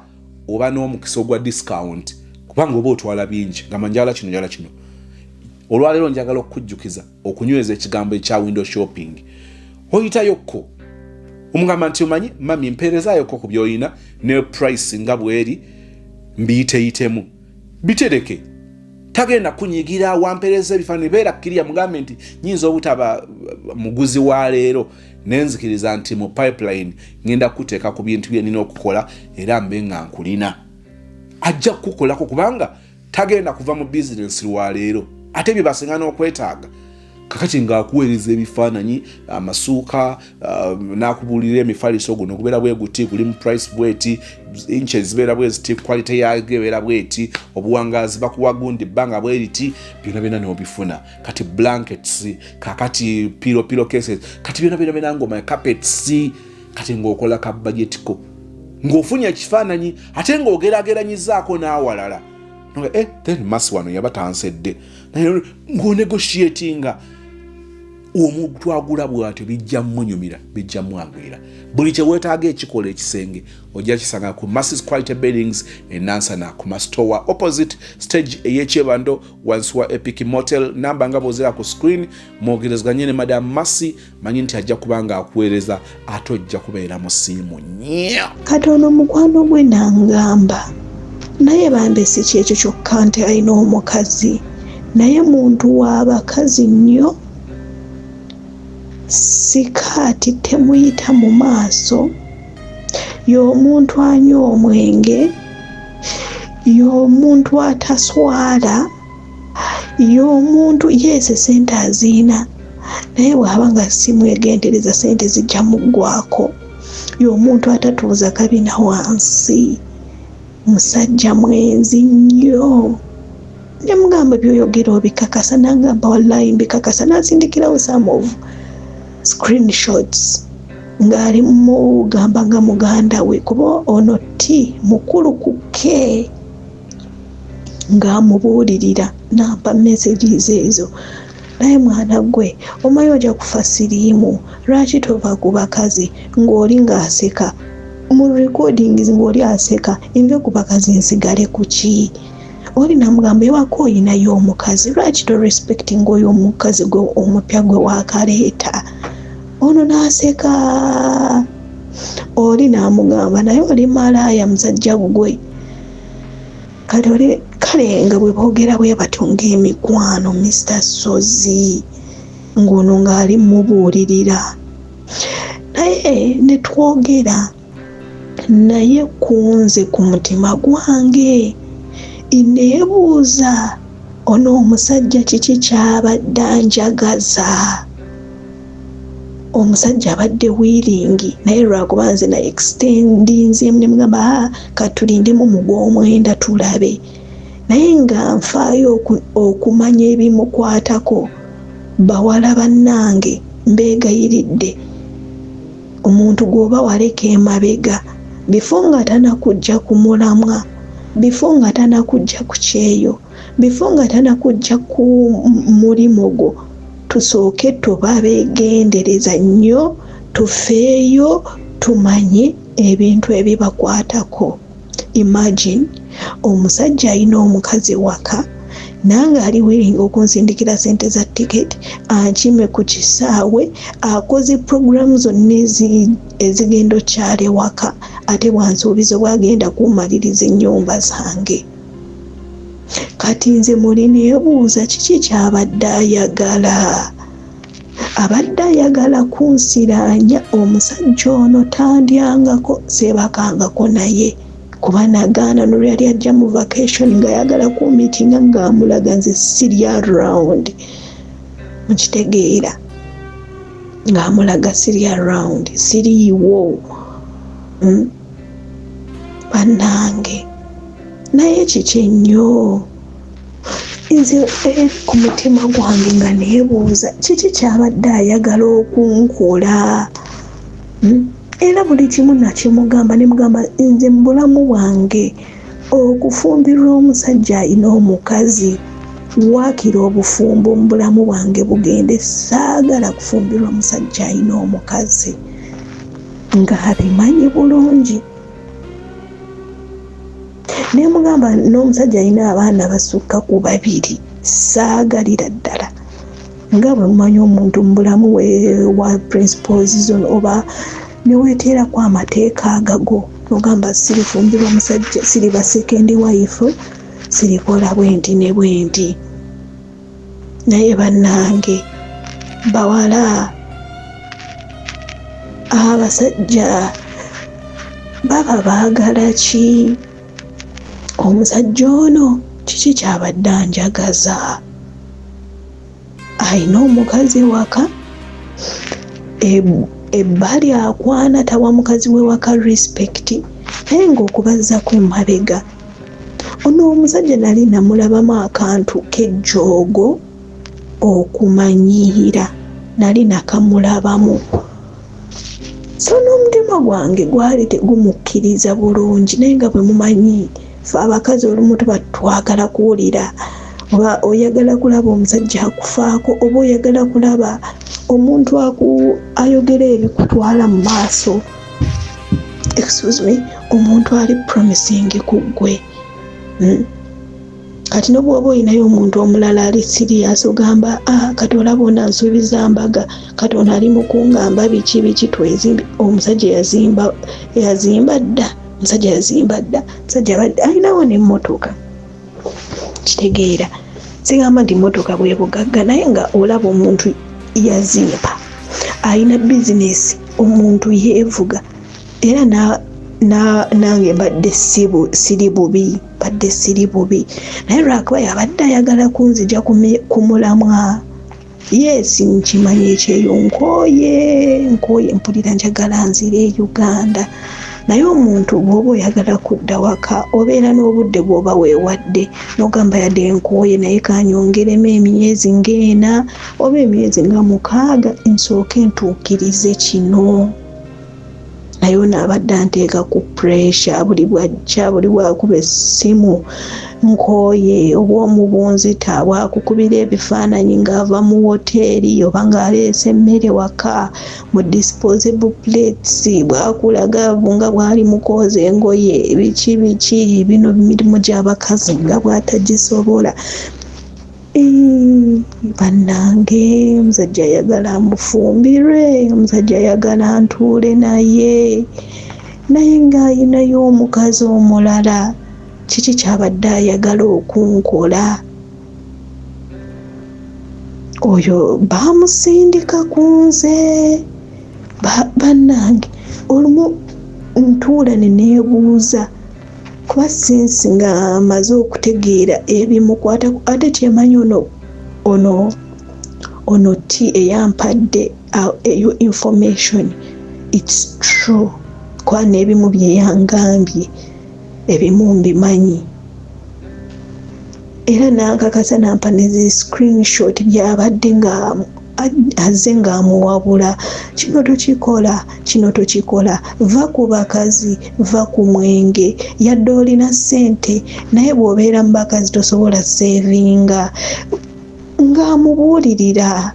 oba n'omukisa ogwa discount kubanga oba otwala bingi nga njagala kino. Olwaleero njagala okukujjukiza okunyweza ekigambo ekya window shopping. Oyitayokko omugamba nti omanyi mami mpeerezayokko ku by'olina ne price nga bweri mbiyiteyitemu bitereke. Tagenda kunyigira wampeereza ebifaananyi beera kkiriya mugambe nti nyinza obutaba muguzi wa leero nenzikiriza nti mu pipeline ngenda kuteeka ku bintu bye nina okukola era mbe nga nkulina. Ajja kukolako kubanga tagenda kuva mu business lwa leero ate bye basinga n'okwetaaga. Kakati ng'akuweereza ebifaananyi amasuuka n'akubuulira emifaliso guno okubeera bwe guti guli mu price bweti, inches zibeera bwe ziti, quality yaagyo ebeera bweti, obuwangaazi bakuwa gundi bbanga bwe riti, byonna n'obifuna. Kati blankets, kakati pillow cases, kati byonna ngoma carpets, kati ng'okola ka budget ko ng'ofunye ekifaananyi ate ng'ogeraageranyizaako n'awalala. Then Mass wano yaba tansedde naye ng'onegotiatinga omuntu agula bw'atyo bijja mmunyumira, bijja mwagwira. Buli kye weetaaga ekikola ekisenge ojja kisanga ku Mass's Quality Beddings enansana ku Mastowa opposite stage ey'Ekyebando wansi wa Epic Motel. Namba nga bw'ozira ku screen mwogerezganye ne Madam Massy, manyi nti ajja kubanga akuweereza ate ojja kubeera mu siimu nnyo. Kati ono mukwano gwe nangamba naye bambe si kyekyo kyokka nti alina omukazi, naye muntu w'abakazi nnyo. Sikaati temuyita mu maaso, y'omuntu anywa omwenge, y'omuntu ataswala, y'omuntu yeese sente aziina naye bw'aba nga simwegendereza sente zijja muggwako, y'omuntu atatuuza kabina wansi, musajja mwenzi nnyo. Ne mugamba by'oyogera obikakasa, nangamba wallahi mbikakasa. Nansindikirawo some of screenshots ng'ali mugamba nga muganda we kuba ono Ti mukulu ku ke. ng'amubuulirira nampa messages ezo. Naye mwana gwe omanyi ojja kufa siriimu, lwaki tova ku bakazi ng'oli ng'aseka mu recordings ng'oli aseka, nve ku bakazi nsigale ku ki? Oli namugamba ewaka oyinayo omukazi, lwaki to respecting oyo omukazi gwe omupya gwe wakaleeta? Ono n'aseka. Oli namugamba naye oli malaaya musajja gwe. Kale nga bwe boogera bwe batunga emikwano Mr. Sozi ng'ono ng'ali mubuulirira. Naye ne twogera naye kunze ku mutima gwange neebuuza ono omusajja kiki ky'abadde anjagaza? Omusajja abadde wiiringi naye lwakuba nze na extendinzeemu ne mugamba katulindemu mu gw'omwenda tulabe, naye nga nfaayo okumanya ebimukwatako. Bawala bannange mbeegayiridde, omuntu gw'oba waleka emabega bifo nga tanakujja ku mulamwa, bifo nga tanakujja ku kyeyo, bifo nga tanakujja ku mulimo gwo, tusooke tuba beegendereza nnyo, tufeeyo tumanye ebintu ebibakwatako. Imagine omusajja alina omukazi waka nange ali willing okunsindikira sente za tiketi, ankime ku kisaawe, akoze programu zonna ezigenda okyale waka, ate bwansuubiza bwagenda kumaliriza ennyumba zange. Kati nze muli neebuuza kiki ky'abadde ayagala? Abadde ayagala kunsiraanya omusajja ono tandyangako, seebakangako naye kuba nagaana nolwo yali ajja mu vacation ng'ayagala kumiitinga ng'amulaga nze siri around, mukitegeera, ng'amulaga siri around, siriiwo. Bannange naye kiki ennyo nze ku mutima gwange nga neebuuza kiki ky'abadde ayagala okunkola? Era buli kimu nakimugamba, ne mugamba nze mu bulamu bwange okufumbirwa omusajja alina omukazi waakira obufumbo mu bulamu bwange bugende, saagala kufumbirwa omusajja alina omukazi ng'abimanyi bulungi. Ne mugamba n'omusajja alina abaana basukka ku 2, saagalira ddala. Nga bwe mumanyi omuntu mu bulamu wa principles zino oba neweeteerako amateeka agago, nogamba sirifumbirwa omusajja, siriba second wife, sirikola bwenti ne bwenti. Naye bannange bawala, abasajja baba baagala ki? Omusajja ono kiki ky'abadde anjagaza? Alina omukazi waka, ebbali akwana tawa mukazi we waka respect, naye ng'okubaza ku mabega ono omusajja nali namulabamu akantu k'ejjoogo okumanyiira, nali nakamulabamu, so n'omutima gwange gwali tegumukkiriza bulungi. Naye nga bwe mumanyi ffe abakazi olumu tuba twagala kuwulira, oba oyagala kulaba omusajja akufaako, oba oyagala kulaba omuntu ayogera ebikutwala mu maaso, omuntu ali promising ku ggwe. Kati n'obwoba olinayo omuntu omulala ali serious ogamba kati olaba ono ansuubiza mbaga, kati ono ali mu kungamba biki twezimbi. Omusajja yazimba dda, omusajja abadde alinawo n'emmotoka, kitegeera. Sigamba nti mmotoka bwe bugagga, naye nga olaba omuntu yazimba, alina bizinesi, omuntu yeevuga. Era nange mbadde siri bubi, naye lwakuba yabadde ayagala kunzija ku mulamwa. Yes, nkimanyi ekyeyo nkooye mpulira njagala nzire e Uganda, naye omuntu bw'oba oyagala kudda waka obeera n'obudde bw'oba weewadde, n'ogamba yadde nkooye naye kanyongeremu emyezi ng'ena oba emyezi nga 6 nsooke ntuukirize kino. naye naabadde anteeka ku pressure buli bwajja buli bwakuba essimu nkooye oba omubunzita bwakukubira ebifaananyi ng'ava mu woteeri oba ng'aleese emmere waka mu disposable plates bwakulaga nga bwali mukooza engoye biki bino mirimu gy'abakazi nga bw'atagisobola. Bannange omusajja ayagala mufumbirwe, omusajja ayagala ntuule naye ng'ayinayo omukazi omulala. Kiki kyabadde ayagala okunkola? Oyo baamusindika ku nze. Bannange olumu ntuula ne neebuuza kuba sinsi nga amaze okutegeera ebimukwata ate kyemanyi ono ti eyampadde eyo information it's true kuba n'ebimu bye yangambye ebimu mbimanyi era n'ankakasa nampa ne zi screenshot byabadde nga azze ng'amuwabula, kino tokikola, va ku bakazi, va ku mwenge, yadde olina ssente naye bw'obeera mu bakazi tosobola sevinga, ng'amubuulirira.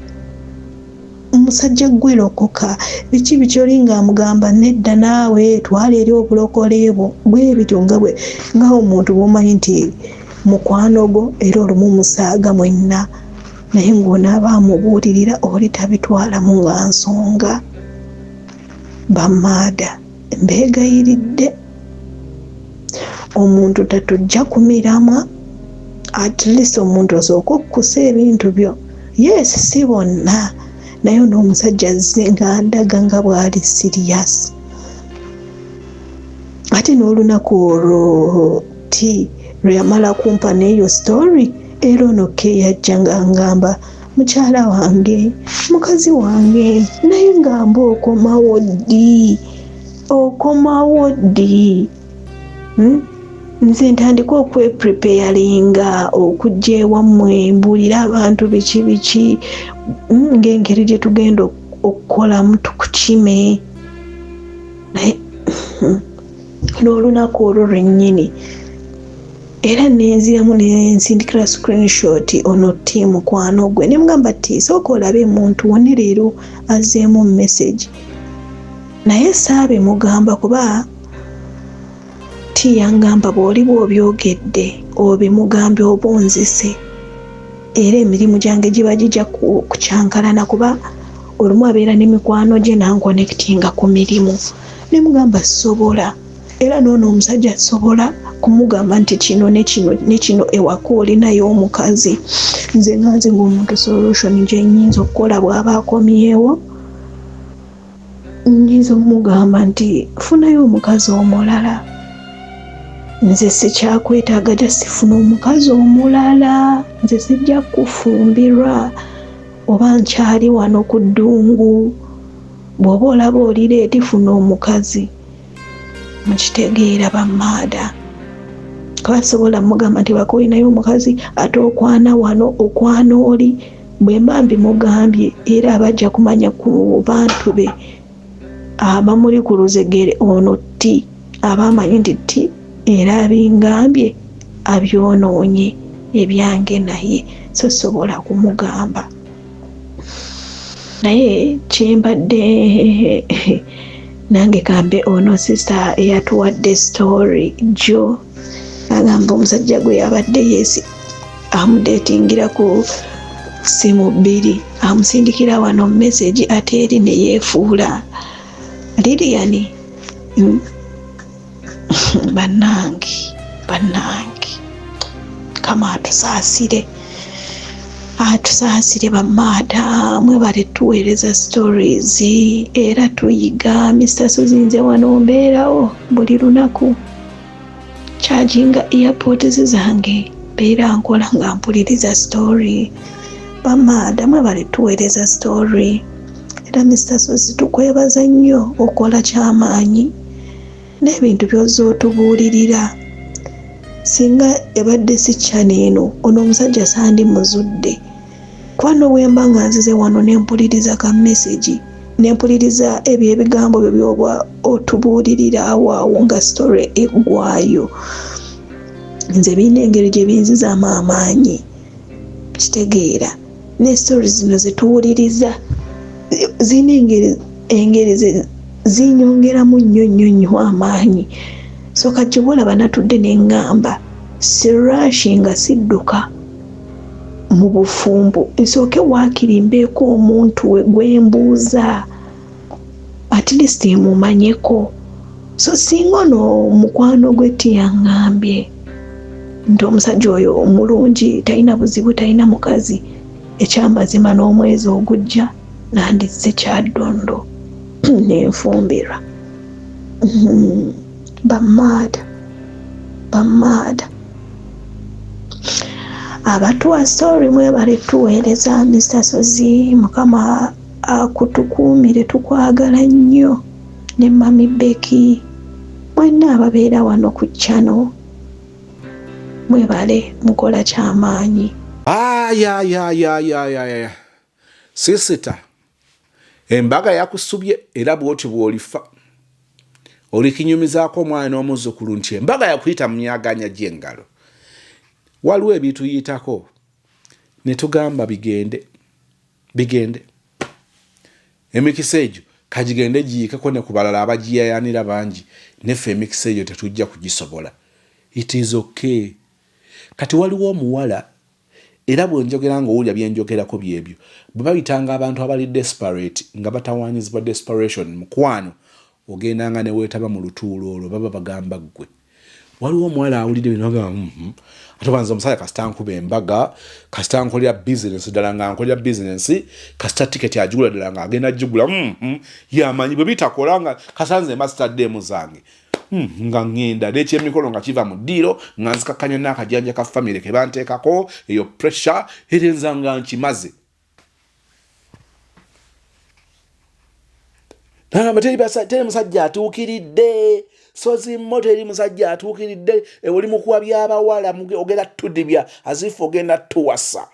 Omusajja gwe lokoka, biki by'oli ng'amugamba nedda naawe twala eri obulokole bwo, bwe bityo nga omuntu bw'omanyi nti mukwano gwo era olumu musaaga mwenna, naye ng'onaaba amubuulirira oli tabitwalamu nga nsonga. Bamaada mbeegayiridde, omuntu tatujja kumiramwa, at least omuntu osooka okukusa ebintu byo. Yes, si bonna, naye n'omusajja azze ng'andaga nga bw'ali serious. Ate n'olunaku olwo lwe yamala kumpa n'eyo story, era ono ke yajja ng'angamba mukyala wange, mukazi wange, naye ngamba okomawo ddi? Nze ntandika okwepreparinga okujja ewammwe mbuulira abantu biki ng'engeri gye tugenda okukolamu tukukime. Naye n'olunaku olwo lwennyini era nenziramu nensindikira screenshot ono ti mukwano gwe, ne mugamba ti sooka olabe muntu wone leero azzeemu message, naye saabe mugamba kuba ti yangamba bw'oli bw'obyogedde obimugambye oba onzise, era emirimu gyange giba gijja kukyankalana kuba olumu abeera n'emikwano gye nankonekitinga ku mirimu. Ne mugamba sobola, era n'ono omusajja sobola kumugamba nti kino ne kino ewaka olinayo omukazi. Nze ng'omuntu solution gye nnyinza okukola bw'aba akomyewo, nnyinza omugamba nti funayo omukazi omulala. Nze sikyakwetaaga gya sifuna omukazi omulala, nze sijja kufumbirwa oba nkyali wano ku ddungu. Bw'oba olaba oli leeti funa omukazi, mukitegeera bamaada. Kabasobola mugamba nti waka olinayo omukazi ate okwana wano okwana oli, bwe mba mbimugambye era abajja kumanya ku bantu be abamuli ku luzegere ono ti abamanyi nti ti era abingambye abyonoonye ebyange naye so sobola kumugamba. Naye kyembadde nange kambe ono sister eyatuwadde story Jo agamba omusajja gwe yabadde yesi amudetingira ku simu bbiri, amusindikira wano message ate eri ne yeefuula Lilian. Bannange kama atusaasire bamaada, mwebale tuweereza stories era tuyiga. Mr. Suzinze wano mbeerawo buli lunaku charginga earpods zange mbeera nkola nga mpuliriza story. Bamaada mwebale tuweereza story era Mr. Suzi tukwebaza nnyo okola kyamaanyi n'ebintu by'ozza otubuulirira. Singa ebadde si channel eno ono omusajja sandi muzudde, kwano bwe mba nga nzize wano ne mpuliriza ka message nempuliriza ebyo ebigambo byo byoba otubuulirira awo nga story eggwayo. Nze birina engeri gye binzizaamu amaanyi kitegeera, ne story zino zetuwuliriza zirina engeri zinyongeramu nnyo amaanyi. So kati bwolaba natudde neŋŋamba sirashi nga sidduka mu bufumbo, nsooke waakiri mbeeko omuntu gwembuuza at least mumanyeko. So singa ono mukwano gwe tiyaŋŋambye nti omusajja oyo omulungi, talina buzibu, talina mukazi, ekyamazima n'omwezi ogujja nandizze kyaddondo nenfumbirwa. Bamaada abatuwa story mwebale tuweereza Mr. Sozi, Mukama akutukuumire, tukwagala nnyo, ne Mami Becky, mwenna ababeera wano ku channel mwebale mukola kyamaanyi. Sisita embaga yakusubye era bwoti bwolifa olikinyumizaako omwana n'omuzzukulu nti embaga yakuyita mu myaganya gy'engalo. Waliwo ebituyitako ne tugamba bigende emikisa egyo kagigende giyikeko ne ku balala abagiyayanira bangi, neffe emikisa egyo tetujja kugisobola. It is okay. Kati waliwo omuwala, era bwenjogera ng'owulya byenjogerako byebyo, bwe bayitanga abantu abali desperate nga batawaanyizibwa desperation mukwano, ogendanga ne weetaba mu lutuulo olwo baba bagamba ggwe. Waliwo omuwala awulidde bino agamba ate banza omusajja kasita nkuba embaga, kasita nkolera business ddala nga nkolera business, kasita tiketi agigula ddala nga agenda agigula, yamanyi bwe bitakola nga kasanze masitaddemu zange. Nga ngenda n'ekyemikolo nga kiva mu ddiiro nga nzikakkanya n'akajanja ka famire ke banteekako, eyo pressure erenza nga nkimaze. Nagamba teri musajja atuukiridde, Sozi moto eri musajja atuukiridde, oli mukuwa by'abawala ogenda tudibya azifu ogenda tuwasa.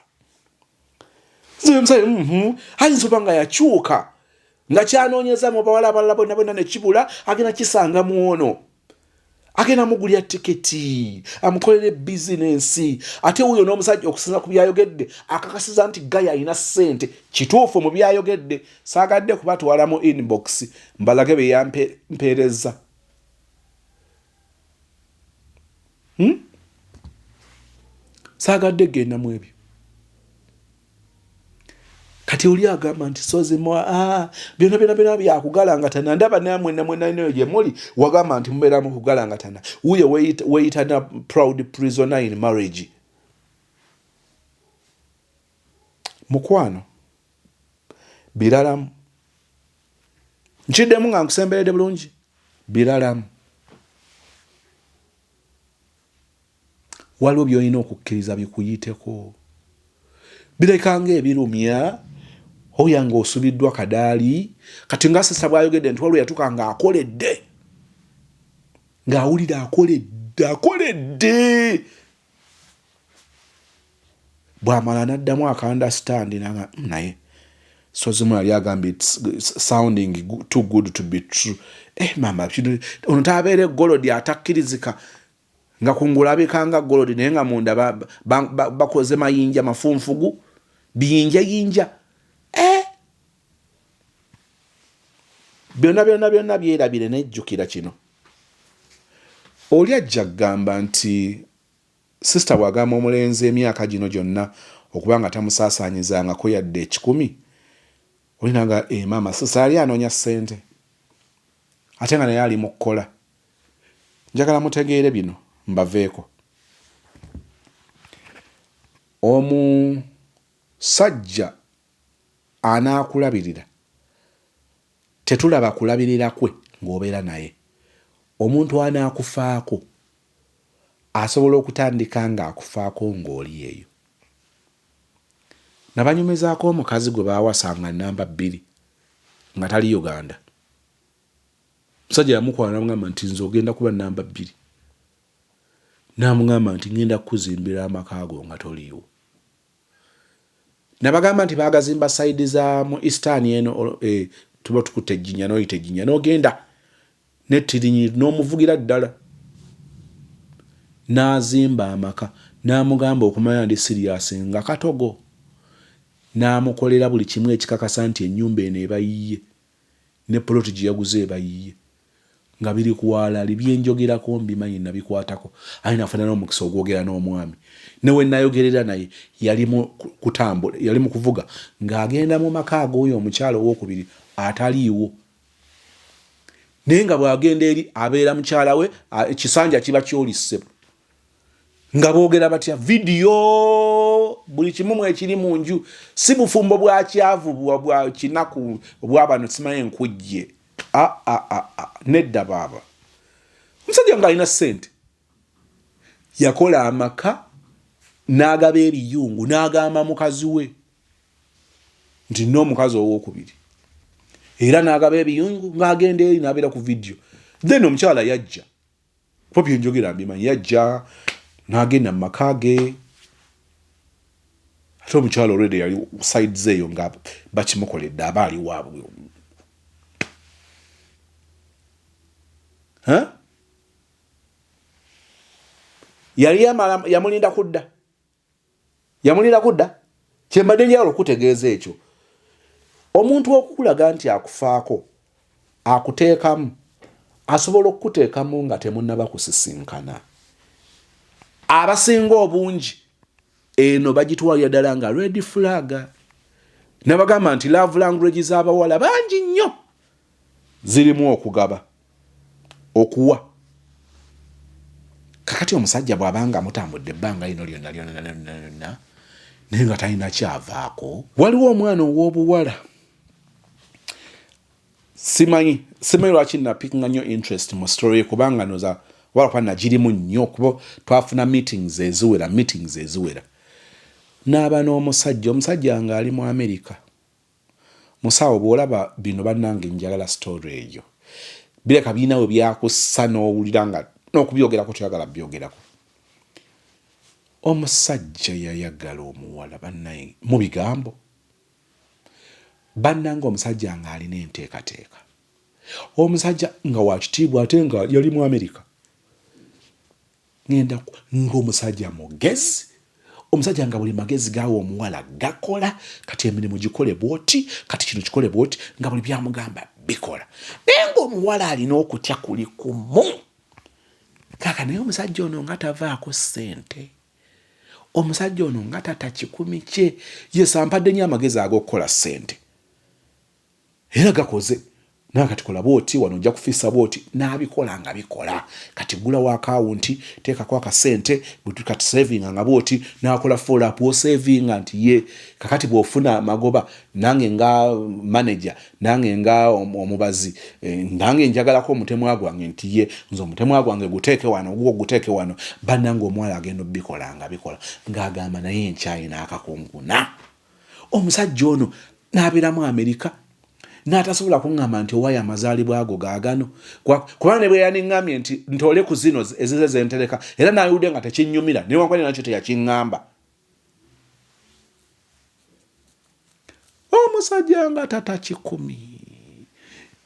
Ayinza oba nga yakyuka nga kyanoonyeza mu bawala abalala bonna ne kibula, agenda kisanga mu ono, agenda mugulya tiketi amukolere bizinensi. Ate wuyo n'omusajja okusinza ku byayogedde akakasiza nti Gaya alina ssente. Kituufu mu byayogedde, saagadde kubatwala mu inbox mbalage be yampeereza. Saagadde genda mu ebyo. Kati oli agamba nti Sozi byonna byakugalangatana, ndaba namwe nayo gye muli wagamba nti mubeera mu kugalangatana. Wuyo weeyita na proud prisoner in marriage. Mukwano biralamu, nkiddemu nga nkusemberedde bulungi, biralamu. Waliwo by'olina okukkiriza bikuyiteko, birekanga ebirumya oya nga osubiddwa kadaali. Kati nga sisa bwayogedde nti waliwo yatuuka nga akoledde, ng'awulira akoledde, bw'amala n'addamu aka-understand naye Sozi yali agambye sounding too good to be true. Mama ono tabeera eggolodi atakkirizika nga kungulabika nga golodi naye nga munda bakoze mayinja mafunfugu biyinja. Byonna byerabire nejjukira kino. Oli ajja kugamba nti sister bw'agamba omulenzi emyaka gino gyonna okuba nga tamusaasaanyizangako yadde 10, olinanga mama sister yali anoonya ssente ate nga naye ali mu kukola. Njagala mutegeere bino mbaveeko. Omusajja anaakulabirira tetulaba kulabirira kwe ng'obeera naye. Omuntu anaakufaako asobola okutandika ng'akufaako ng'oli eyo. Nabanyumizaako omukazi gwe baawasanga namba 2 nga tali Uganda. Musajja yamukwana n'amugamba nti nze ogenda kuba namba 2. N'amugamba nti ngenda kukuzimbira amaka go nga toliiwo. Nabagamba nti baagazimba sayidi za mu Eastern eno tuba tukutte ejjinya n'oyita ejjinya n'ogenda n'ettirinyi n'omuvugira ddala n'azimba amaka n'amugamba okumanya ndi sirias nga katogo n'amukolera buli kimu ekikakasa nti ennyumba eno ebayiye ne poloti gye yaguze ebayiye nga biri kuwalali byenjogerako mbimanyi nabikwatako ali nafuna n'omukisa ogwogera n'omwami newe nayogerera naye yali mu kutambula yali mu kuvuga ng'agenda mu maka ag'oyo omukyalo owokubiri ataliiwo naye nga bw'agenda eri abeera mukyala we ekisanja kiba kyolisse nga boogera batya vidiyo buli kimu ekiri mu nju si bufumbo bwa kyavu bwa kinaku bw'abano simanyi enkujje nedda baaba omusajja ng'alina ssente yakola amaka n'agaba ebiyungu n'agamba mukazi we nti n'omukazi owokubiri era n'agaba ebiyungu ng'agenda eri n'abeera ku vidiyo then omukyala yajja kuba byenjogera mbimanyi yajja n'agenda mu maka ge ate omukyala olwedde yali sides eyo nga bakimukoledde aba ali waabwe yali yamulinda kudda kyembadde njagala okutegeeza ekyo omuntu okukulaga nti akufaako akuteekamu asobola okukuteekamu nga temunnaba kusisinkana abasinga obungi eno bagitwalira ddala nga red flag nabagamba nti love language z'abawala bangi nnyo zirimu okugaba okuwa kakati omusajja bw'abanga mutambudde ebbanga lino lyonna naye nga talina kyavaako waliwo omwana ow'obuwala simanyi lwaki napikinga nnyo interest mu story kubanga noza wala kwa nagirimu nnyo kuba twafuna meetings eziwera n'aba n'omusajja nga ali mu America musawo bw'olaba bino bannange njagala story eyo bireka biinawe byakussa n'owulira nga n'okubyogerako toyagala byogerako omusajja yayagala omuwala bannaye mu bigambo bannange omusajja nga alina enteekateeka omusajja nga wakitiibwa ate nga yali mu America ngenda ng'omusajja mugezi omusajja nga buli magezi gaawe omuwala gakola kati emirimu gikole bwoti kati kino kikole bwoti nga buli byamugamba bikola naye ng'omuwala alina okutya kuli kumu kaka naye omusajja ono nga tavaako ssente omusajja ono nga tata kikumi kye yesampadde nnyo amagezi ag'okukola ssente era gakoze naye kati kola bwoti wano ojja kufiisa bwoti n'abikola nga bikola kati gulawo akawunti teekako akasente kati savinga nga bwoti n'akola follow up savinga nti ye kakati bw'ofuna amagoba nange nga manager nange nga omubazi nange njagalako omutemwa gwange nti ye nze omutemwa gwange guteeke wano gwo guteeke wano bannange omwala agenda obikola nga bikola ng'agamba naye nkyayi n'akakunkuna omusajja ono n'abeera mu Amerika n'atasobola kuŋŋamba nti owaayo amazaalibwa ago gaagano kubanga ne bwe yaniŋŋambye nti ntole ku zino ezize zentereka era n'ayudde nga tekinnyumira newankubadde nakyo teyakiŋŋamba omusajja nga tata kikumi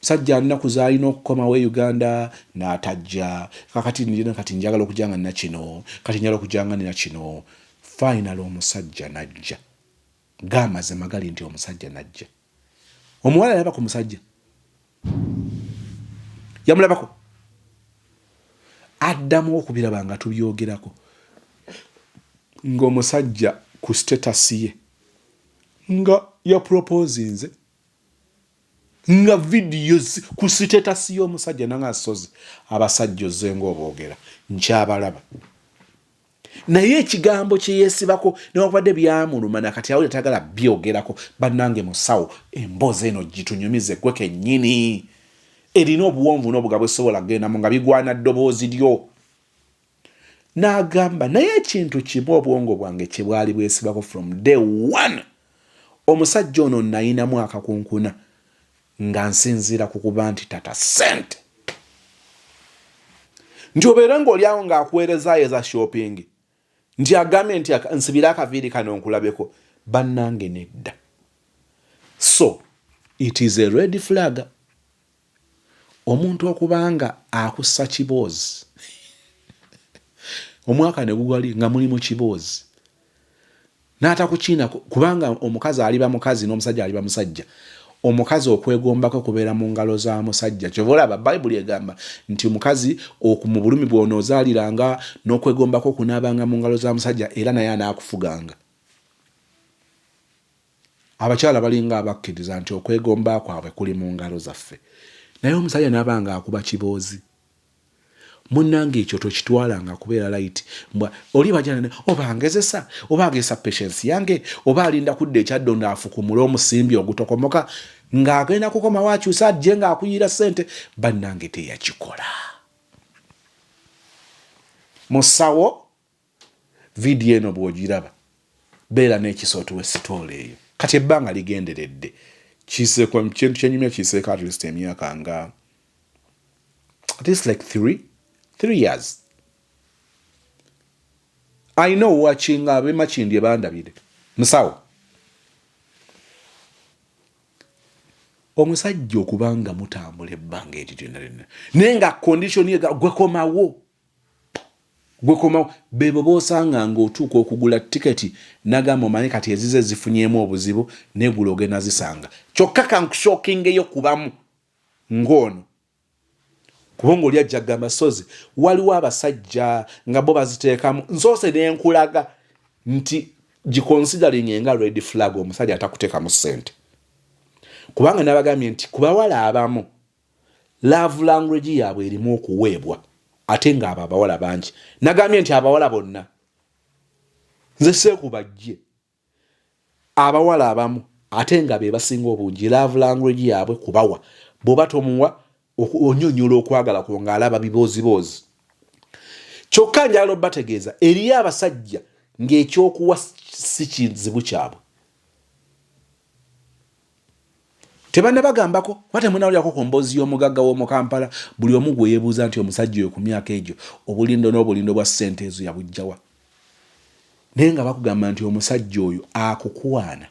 musajja alina kuzaalina okukomawo e Uganda n'atajja kakati nina kati njagala okujjanga nina kino kati njagala okujjanga nina kino final omusajja najja gaamazima gali nti omusajja najja omuwala yalaba ku musajja yamulabako addamu okubiraba nga tubyogerako ng'omusajja ku status ye nga yaproposinze nga videos ku status y'omusajja nanga asozi abasajja ozzenga oboogera nkyabalaba naye ekigambo kye yeesibako newankubadde byamuluma nakati awo yatagala byogerako bannange musawo emboozi eno gitunyumize gwe kennyini erina obuwonvu n'obugabo esobola kgendamu nga bigwana ddoboozi lyo n'agamba naye ekintu kimu obwongo bwange kye bwali bwesibako from day one omusajja ono nayinamu akakunkuna nga nsinziira ku kuba nti tata ssente nti obeera ng'oli awo ng'akuweerezaayo eza shopping nti agambye nti nsibira akaviiri kano nkulabeko bannange nedda so it is a red flag. Omuntu okubanga akussa kiboozi omwaka ne gugwali nga muli mu kiboozi n'atakukiina kubanga omukazi aliba mukazi n'omusajja aliba musajja. Omukazi okwegombako kubeera mu ngalo za musajja. Kyova olaba Bayibuli egamba nti omukazi mu bulumi bw'onoozaaliranga n'okwegombako kunaabanga mu ngalo za musajja era naye anaakufuganga. Abakyala balinga abakkiriza nti okwegomba kwabwe kuli mu ngalo zaffe. Naye omusajja n'abanga akuba kiboozi. Munnange ekyo tokitwalanga kubeera light. Oli bajana oba ngezesa oba agesa patience yange oba alinda kudda ekyaddo ndaafukumula omusimbi ogutokomoka ng'agenda kukoma wakyusa ajje ng'akuyira ssente. Bannange teyakikola. Musawo vidiyo eno bw'ogiraba beera n'ekisooto w'esitoola eyo. Kati ebbanga ligenderedde. Kiseeko kintu kyenyumya kiseeko at least emyaka nga at least like 3 years. I know watching abemachindi bandabire. Musawo. Omusajja okubanga mutambula ebbanga eritonda nenga condition ye gwekomawo. Bebo bosanga ng'otuuka okugula tiketi nagamba omanyi kati ezize zifunyemu obuzibu negula ogenda zisanga. Kyokka kankushokingeyo kubamu ng'ono. Kubanga oli ajja gamba sozi waliwo abasajja nga bo baziteekamu nsoose n'enkulaga nti giconsidering nga red flag omusajja atakuteekamu ssente. Kubanga nabagambye nti kubawala abamu love language yaabwe erimu okuweebwa ate nga abo abawala bangi. Nagambye nti abawala bonna nze seekubajje abawala abamu ate nga be basinga obungi love language yaabwe kubawa bw'oba tomuwa onyonyola okwagala ko ng'alaba biboozi. Kyokka njagala obbategeeza eriyo abasajja ng'ekyokuwa si kizibu kyabwe. Tebanne bagambako wate munawulyako ku mboozi y'omugagga w'omu Kampala buli omu gwe yeebuuza nti omusajja oyo ku myaka egyo obulindo n'obulindo bwa ssente ezo yabujjawa. Naye nga bakugamba nti omusajja oyo akukuwaana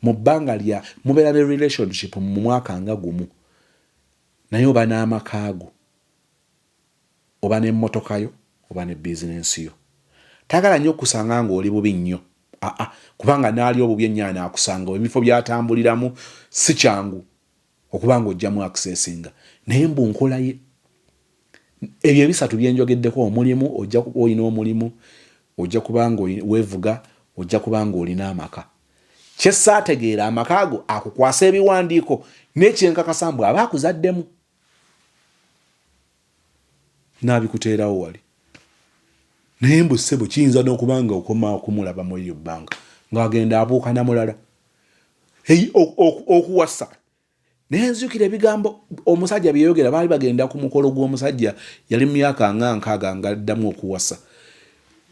mu bbanga lya mubeera ne relationship mu mwaka nga gumu. Naye oba n'amakaago oba n'emmotokayo oba ne bizinensi yo. Tagala nnyo okusanga ng'oli bubi nnyo. Kubanga naali obubi ennyana akusanga ebifo byatambuliramu si kyangu okubanga ojjamu accessinga. Naye mbu nkola ye ebyo ebisatu byenjogeddeko omulimu ojja olina omulimu ojja kubanga weevuga ojja kubanga olina amaka. Kye saategeera amakaago akukwasa ebiwandiiko n'ekyenkakasa mbu aba akuzaddemu n'abikuteerawo wali. Naye mbu ssebo kiyinza n'okubanga okoma okumulaba mu eryo bbanga ng'agenda abuuka na mulala okuwasa. Naye nzijukira ebigambo omusajja bye yayogera baali bagenda ku mukolo gw'omusajja yali mu myaka nga nkaaga ng'addamu okuwasa.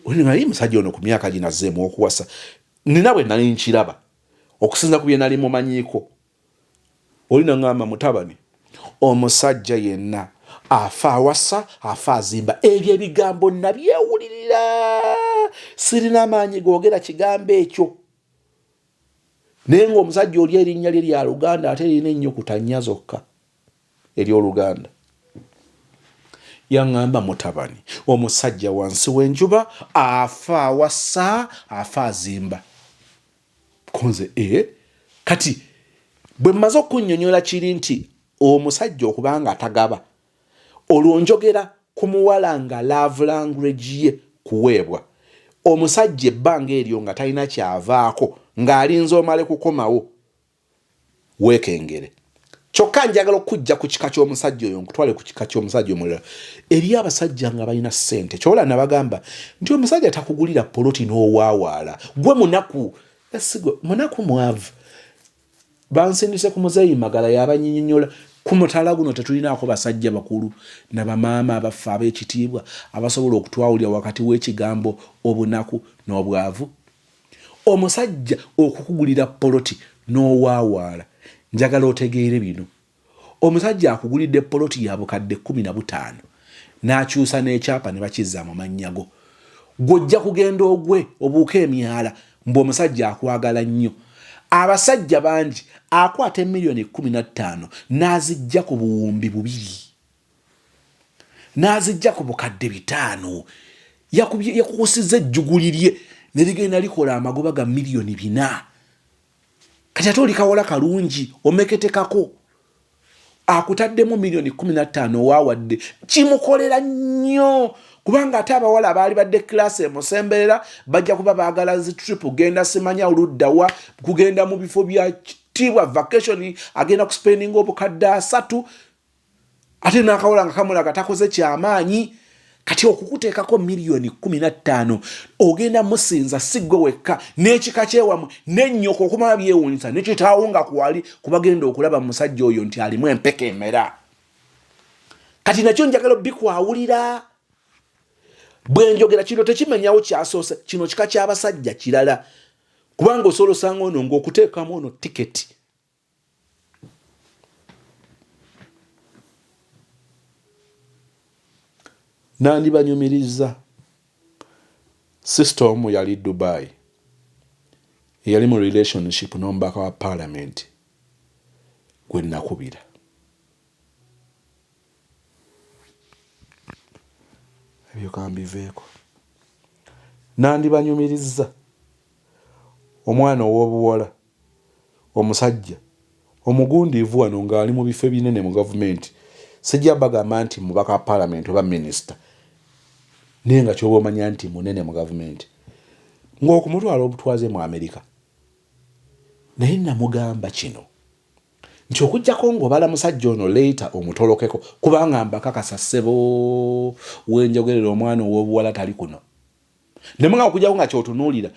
Oli musajja ono ku myaka gino azzeemu okuwasa. Nina bwe nali nkiraba okusinza ku bye nali mumanyiiko. Oli nangamba mutabani omusajja yenna afa awasa afa azimba. Ebyo ebigambo nabyewulirira sirina maanyi googera kigambo ekyo. Naye ng'omusajja oli erinnya lye lya Luganda ate lirina ennyukuta nnya zokka ery'Oluganda. Yaŋŋamba mutabani omusajja wansi w'enjuba afa awasa afa azimba. Konze kati bwe mmaze okunnyonnyola kiri nti omusajja okubanga atagaba olwo njogera ku muwala nga love language ye kuweebwa. Omusajja ebbanga eryo nga talina kyavaako ng'alinza omale kukomawo weekengere. Kyokka njagala okujja ku kika ky'omusajja oyo nkutwale ku kika ky'omusajja omulala. Eri abasajja nga balina ssente kyola nabagamba nti omusajja takugulira poloti n'owaawaala. Gwe munaku munaku mwavu. Bansindise ku muzeeyi Magala yabanyinyonyola ku mutala guno tetulinaako basajja bakulu na bamaama abaffe ab'ekitiibwa abasobola okutwawulira wakati w'ekigambo obunaku n'obwavu. Omusajja okukugulira poloti n'owaawaala njagala otegeere bino. Omusajja akugulidde poloti ya bukadde 15 n'akyusa n'ekyapa ne bakizza mu mannya go. Gw'ojja kugenda ogwe obuuka emyala mbu omusajja akwagala nnyo abasajja bangi akwata emiliyoni 15 n'azijja ku buwumbi 2 n'azijja ku bukadde 5 yakukusizza ejjuguli lye ne ligenda likola amagoba ga miliyoni 4 kati ate oli kawola kalungi omeketekako akutaddemu miliyoni 15 waawadde kimukolera nnyo kubanga ate abawala abaali badde klasi emusemberera bajja kuba baagala zitrip genda simanya oluddawa kugenda mu bifo bya kitiibwa vacation agenda kuspendinga obukadde 3 ate n'akawola nga kamulaga takoze kyamaanyi kati okukuteekako miliyoni 15 ogenda musinza sigwe wekka n'ekika kyewamwe n'ennyoko okumala byewuunyisa nekitaawo nga kwali kubagenda okulaba musajja oyo nti alimu empeka emera kati nakyo njagala bikwawulira bwe njogera kino tekimenyawo kyasoose kino kika ky'abasajja kirala kubanga osobola osanga ono ng'okuteekamu ono tiketi nandi banyumiriza sister omu yali Dubai yali mu relationship n'omubaka wa parliament gwe nakubira ebyo kambiveeko nandi banyumiriza omwana ow'obuwala omusajja omugundiivu wano ng'ali mu bifo binene mu gavumenti sijja bagamba nti mubaka wa parliament oba minister naye nga kyoba omanya nti munene mu gavumenti ng'okumutwala obutwaze mu Amerika naye namugamba kino nti okujjako ng'obala musajja ono later omutolokeko kubanga mbakakasa ssebo wenjogerera omwana ow'obuwala tali kuno nemanga okujjako nga kyotunuulira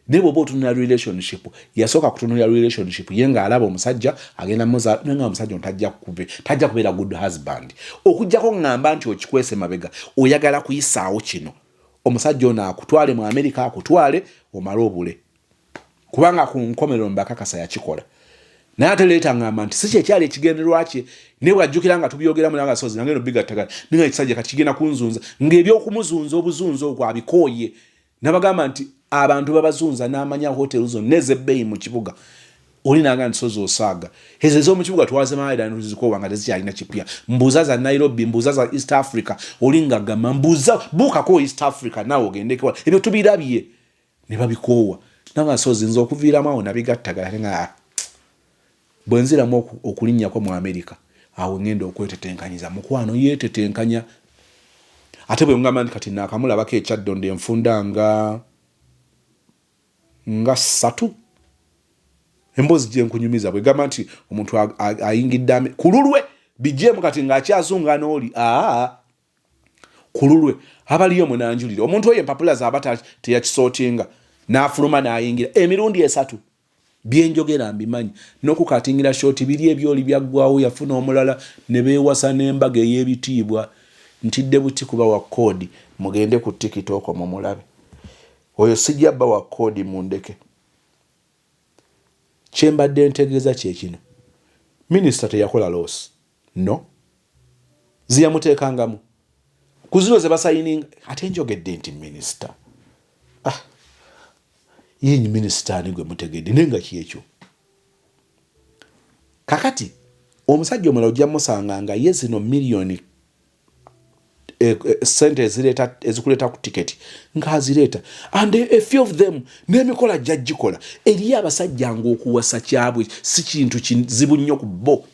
naye bw'oba otunulira relationship yasooka kutunulira relationship ye ng'alaba omusajja agenda muza nenga omusajja ono tajja kubeera good husband okujjako ng'amba nti okikwese mabega oyagala kuyisaawo kino omusajja ono akutwale mu Amerika akutwale omale obule kubanga ku nkomerero mbakakasa yakikola naye ate leeta ng'amba nti si kyekyali ekigendererwa kye naye bw'ajjukira nga tubyogeramu naye agasozi nange no bigattagana ninga ekisajja kati kigenda kunzunza ng'ebyokumuzunza obuzunza ogwo abikooye nabagamba nti abantu babazunza n'amanya hotelu zo nezebbeeyi mu kibuga oli naga nti sozo osaaga ezo mu kibuga twazemaayira nzikowa nga tezikyalina kipya mbuuza za Nairobi mbuuza za East Africa oli nga gamba mbuuza buukako East Africa naawe ogendeko ebyo tubirabye ne babikoowa nanga sozi nzo okuviiramu awo nabigattagala nga bwe nziramu okulinnyako mu Amerika awo ngenda okwetetenkanyiza mukwano yeetetenkanya ate bwe ngamba nti kati naakamulabako ekyaddonde enfunda nga 3 embozi gye nkunyumiza bwe gamba nti omuntu ayingidde kululwe bijjemu kati ng'akyazunga n'oli kululwe abaliyo munanjulire omuntu oyo empapula zaaba teyakisootinga n'afuluma n'ayingira emirundi 3 byenjogera mbimanyi n'okukatingira shoti biri ebyoli byaggwawo yafuna omulala ne beewasa n'embaga ey'ebitiibwa ntidde buti kuba wa kodi mugende ku TikTok mu mulabe oyo sijja bba wa kodi mundeke kyembadde ntegeeza kyekino minisita teyakola loss no ziyamuteekangamu ku zino ze basayininga ate njogedde nti minisita yenyi minisita ani gwe mutegedde naye nga kyekyo kakati omusajja omulala ojja musanga nga ye zino miliyoni sente ezikuleeta ku tiketi ng'azireeta and a few of them n'emikola gyagikola eriyo abasajja ng'okuwasa kyabwe si kintu kizibu nnyo ku bo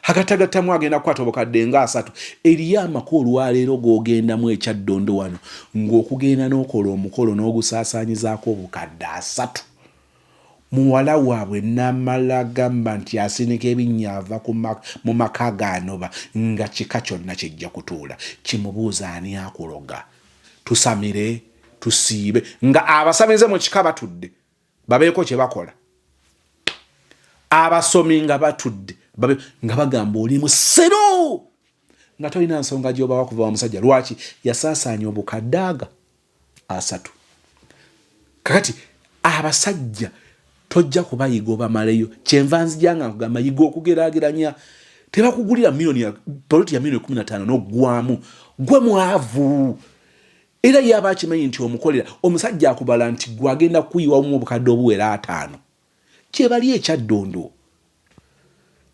agatagattamu agenda kukwata obukadde nga 3 eriyo amaka olwaleero g'ogendamu ekyaddondo wano ng'okugenda n'okola omukolo n'ogusaasaanyizaako obukadde 3 muwala waabwe namala gamba nti asinika ebinyaava mu maka ganoba nga kika kyonna kijja kutuula kimubuuza ani akuloga tusamire tusiibe nga abasamize mu kika batudde babeeko kye bakola abasomi nga batudde nga bagamba oli musero nga tolina nsonga gy'oba wakuva wa musajja lwaki yasaasaanya obukadde 3 kakati abasajja tojja kubayiga obamaleyo kyenva nzijanga nkugamba yiga okugeraageranya tebakugulira poloti ya miliyoni 15 n'oggwamu gwe mwavu era yaba akimanyi nti omukolera omusajja akubala nti gwagenda kuyiwamu obukadde obuwera 5 kye bali ekyaddondo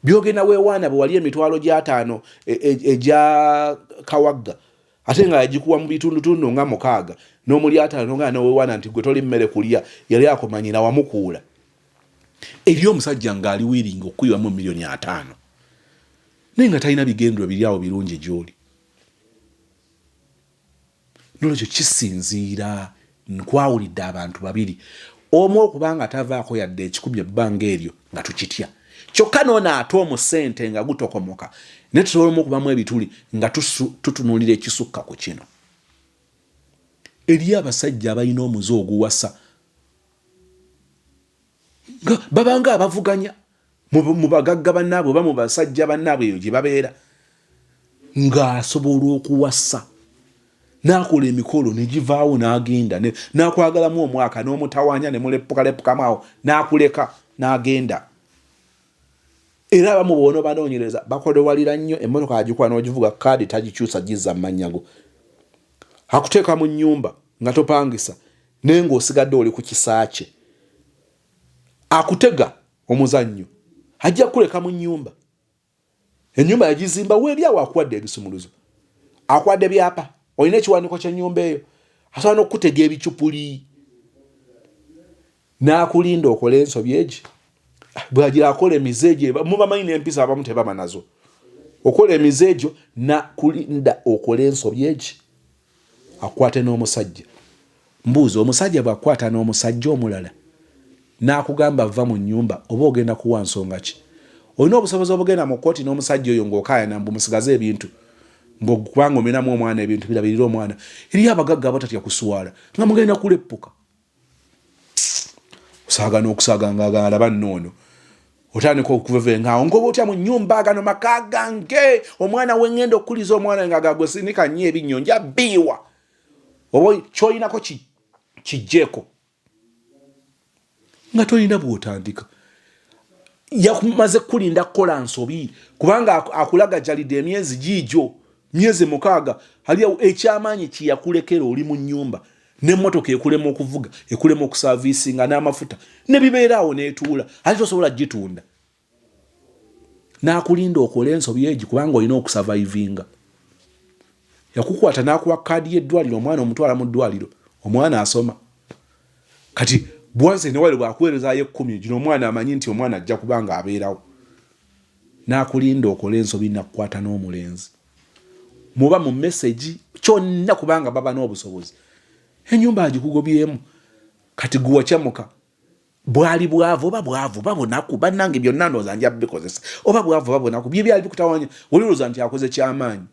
byogenda weewaana bwe wali emitwalo gya 5 egya kawagga ate nga yagikuwa mu bitundutundu nga 6 n'omuli 5 nga noweewaana nti gwe toli mmere kulya yali akomanyira wamukuula eri omusajja ng'ali wiringa okuyiwamu miliyoni 5 naye nga talina bigendero biri awo birungi gy'oli. Nolwekyo kisinziira nkwawulidde abantu babiri omu okubanga tavaako yadde ekikumi ebbanga eryo nga tukitya kyokka n'ono ate omusente nga gutokomoka ne tusobola okubamu ebituli nga tutunuulira ekisukka ku kino. Eri abasajja abalina omuze oguwasa babanga abavuganya mu bagagga bannaabwe oba mu basajja bannaabwe eyo gye babeera ng'asobola okuwasa n'akola emikolo ne givaawo n'agenda n'akwagalamu omwaka n'omutawaanya ne mulepukalepukamu awo n'akuleka n'agenda. Era abamu boona banoonyereza bakodowalira nnyo emmotoka agikuba n'ogivuga kaadi tagikyusa gizza mu mannya go akuteeka mu nnyumba nga topangisa naye ng'osigadde oli ku kisaakye akutega omuzannyo ajja kuleka mu nnyumba ennyumba yagizimba weeri awo akuwadde ebisumuluzo akuwadde byapa olina ekiwandiiko ky'ennyumba eyo asobola n'okutega ebicupuli n'akulinda okola ensobi egi bwagira akola emize egyo mubamanyi n'empisa abamu tebama nazo okola emize egyo nakulinda okola ensobi egi akwate n'omusajja mbuuzi omusajja bw'akwata n'omusajja omulala n'akugamba va mu nnyumba oba ogenda kuwa nsonga ki olina obusobozi obugenda mu kkooti n'omusajja oyo ng'okaayana mbu musigaze ebintu ng'okubanga omenamu omwana ebintu birabirira omwana eriyo abagagga abatatya kusuwala nga mugenda kuleppuka osaagana okusaaga ng'alaba nnoono otandika okuvevenkaawo ng'oba otya mu nnyumba gano maka gange omwana wengenda okukuliza omwana nga gagwe sinika nnyo ebinnyo nja bbiiwa oba kyoyinako kijjeeko nga tolina bw'otandika yakumaze kulinda kukola nsobi kubanga akulagajalidde emyezi giigyo myezi 6 aliyawo ekyamaanyi kiyakulekera oli mu nnyumba n'emmotoka ekulema okuvuga ekulema okusaaviisinga n'amafuta ne bibeeraawo n'etuula ate tosobola gitunda n'akulinda okola ensobi egi kubanga olina okusavaivinga yakukwata n'akuwa kaadi y'eddwaliro omwana omutwala mu ddwaliro omwana asoma kati bwanse ne wale bwakuweerezaayo 10 gino omwana amanyi nti omwana ajja kubanga abeerawo n'akulinda okola ensobi nakukwata n'omulenzi muba mu message kyonna kubanga baba n'obusobozi ennyumba agikugobyemu kati guwa kyamuka bwali bwavu oba bwavu babonaku bannange byonna ndowooza nja bikozesa oba bwavu babonaku bye byali bikutawanya olirowooza nti akoze kyamaanyi.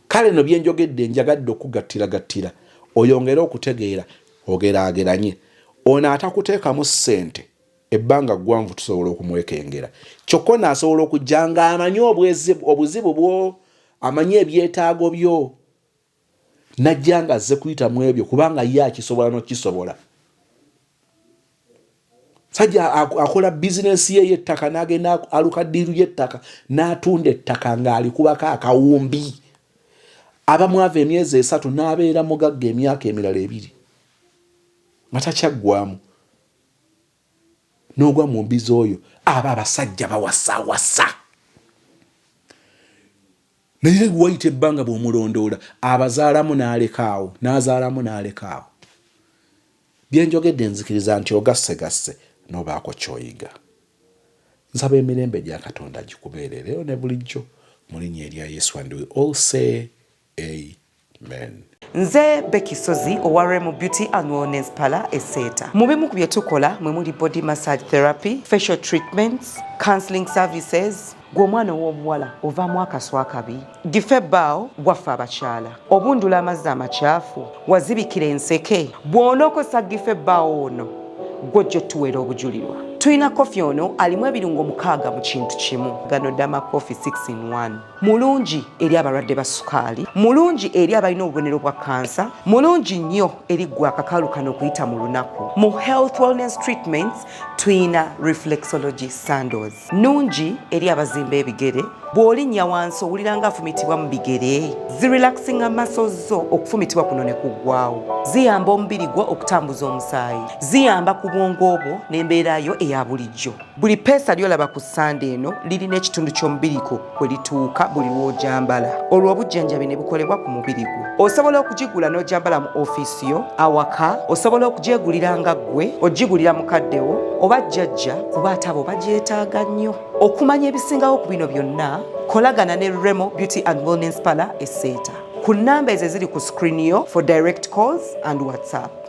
Kale no byenjogedde njagadde okugattira oyongere okutegeera ogeraageranye ono atakuteekamu ssente ebbanga ggwanvu tusobola okumwekengera kyokka naasobola okujja nga amanyi obuzibu bwo amanyi ebyetaago byo najja nga azze kuyitamu ebyo kubanga ye akisobola n'okisobola. Sajja akola bizinensi ye y'ettaka n'agenda aluka ddiiru y'ettaka n'atunda ettaka ng'alikubako akawumbi abamwava emyezi 3 n'abeera mugagga emyaka emirala 2 nga takyaggwamu n'ogwa mu mbizi oyo aba abasajja bawasawasa naye wayita ebbanga bw'omulondoola abazaalamu n'alekaawo n'azaalamu n'alekaawo. Byenjogedde nzikiriza nti ogasse n'obaako kyoyiga. Nsaba emirembe gya Katonda gikubeerereyo ne bulijjo mu linnya erya Yesu and we all say amen. Nze Becky Sozi owa Remo Beauty and Wellness Parlour Esseeta. Mu bimu ku bye tukola mwe muli body massage therapy, facial treatments, counseling services. Gw'omwana w'obuwala ovaamu akaswa akabi, gife ebbaawo waffe abakyala, obundula amazzi amakyafu, wazibikira enseke, bw'onookosa gife ebbaawo ono gw'ojja otuweera obujulirwa. Tulina kofi ono alimu ebirungo 6 mu kintu kimu. Gano Dama Coffee 6-in-1. Mulungi eri abalwadde ba sukaali, mulungi eri abalina obubonero bwa kansa, mulungi nnyo eri gwe akakalu kano okuyita mu lunaku. Mu health wellness treatments tulina reflexology sandals, nungi eri abazimba ebigere, bw'olinnya wansi owulira nga afumitibwa mu bigere. Zirelaxinga muscles zo okufumitibwa kuno ne kuggwaawo. Ziyamba omubiri gwo okutambuza omusaayi. Ziyamba ku bwongo obwo n'embeera yo eya bulijjo. Buli peesa ly'olaba ku ssande eno lirina ekitundu ky'omubiri gwo kwe lituuka buli lw'ojambala. Olwo obujjanjabi ne bukolebwa ku mubiri gwo. Osobola okugigula n'ojambala mu ofiisi yo, awaka, osobola okugyegulira nga ggwe, ogigulira mukaddewo oba jjajja kuba ate abo bagyetaaga nnyo. Okumanya ebisingawo ku bino byonna, kolagana ne Remo Beauty and Wellness Parlour e Seeta. Ku nnamba ezo eziri ku screen yo for direct calls and WhatsApp.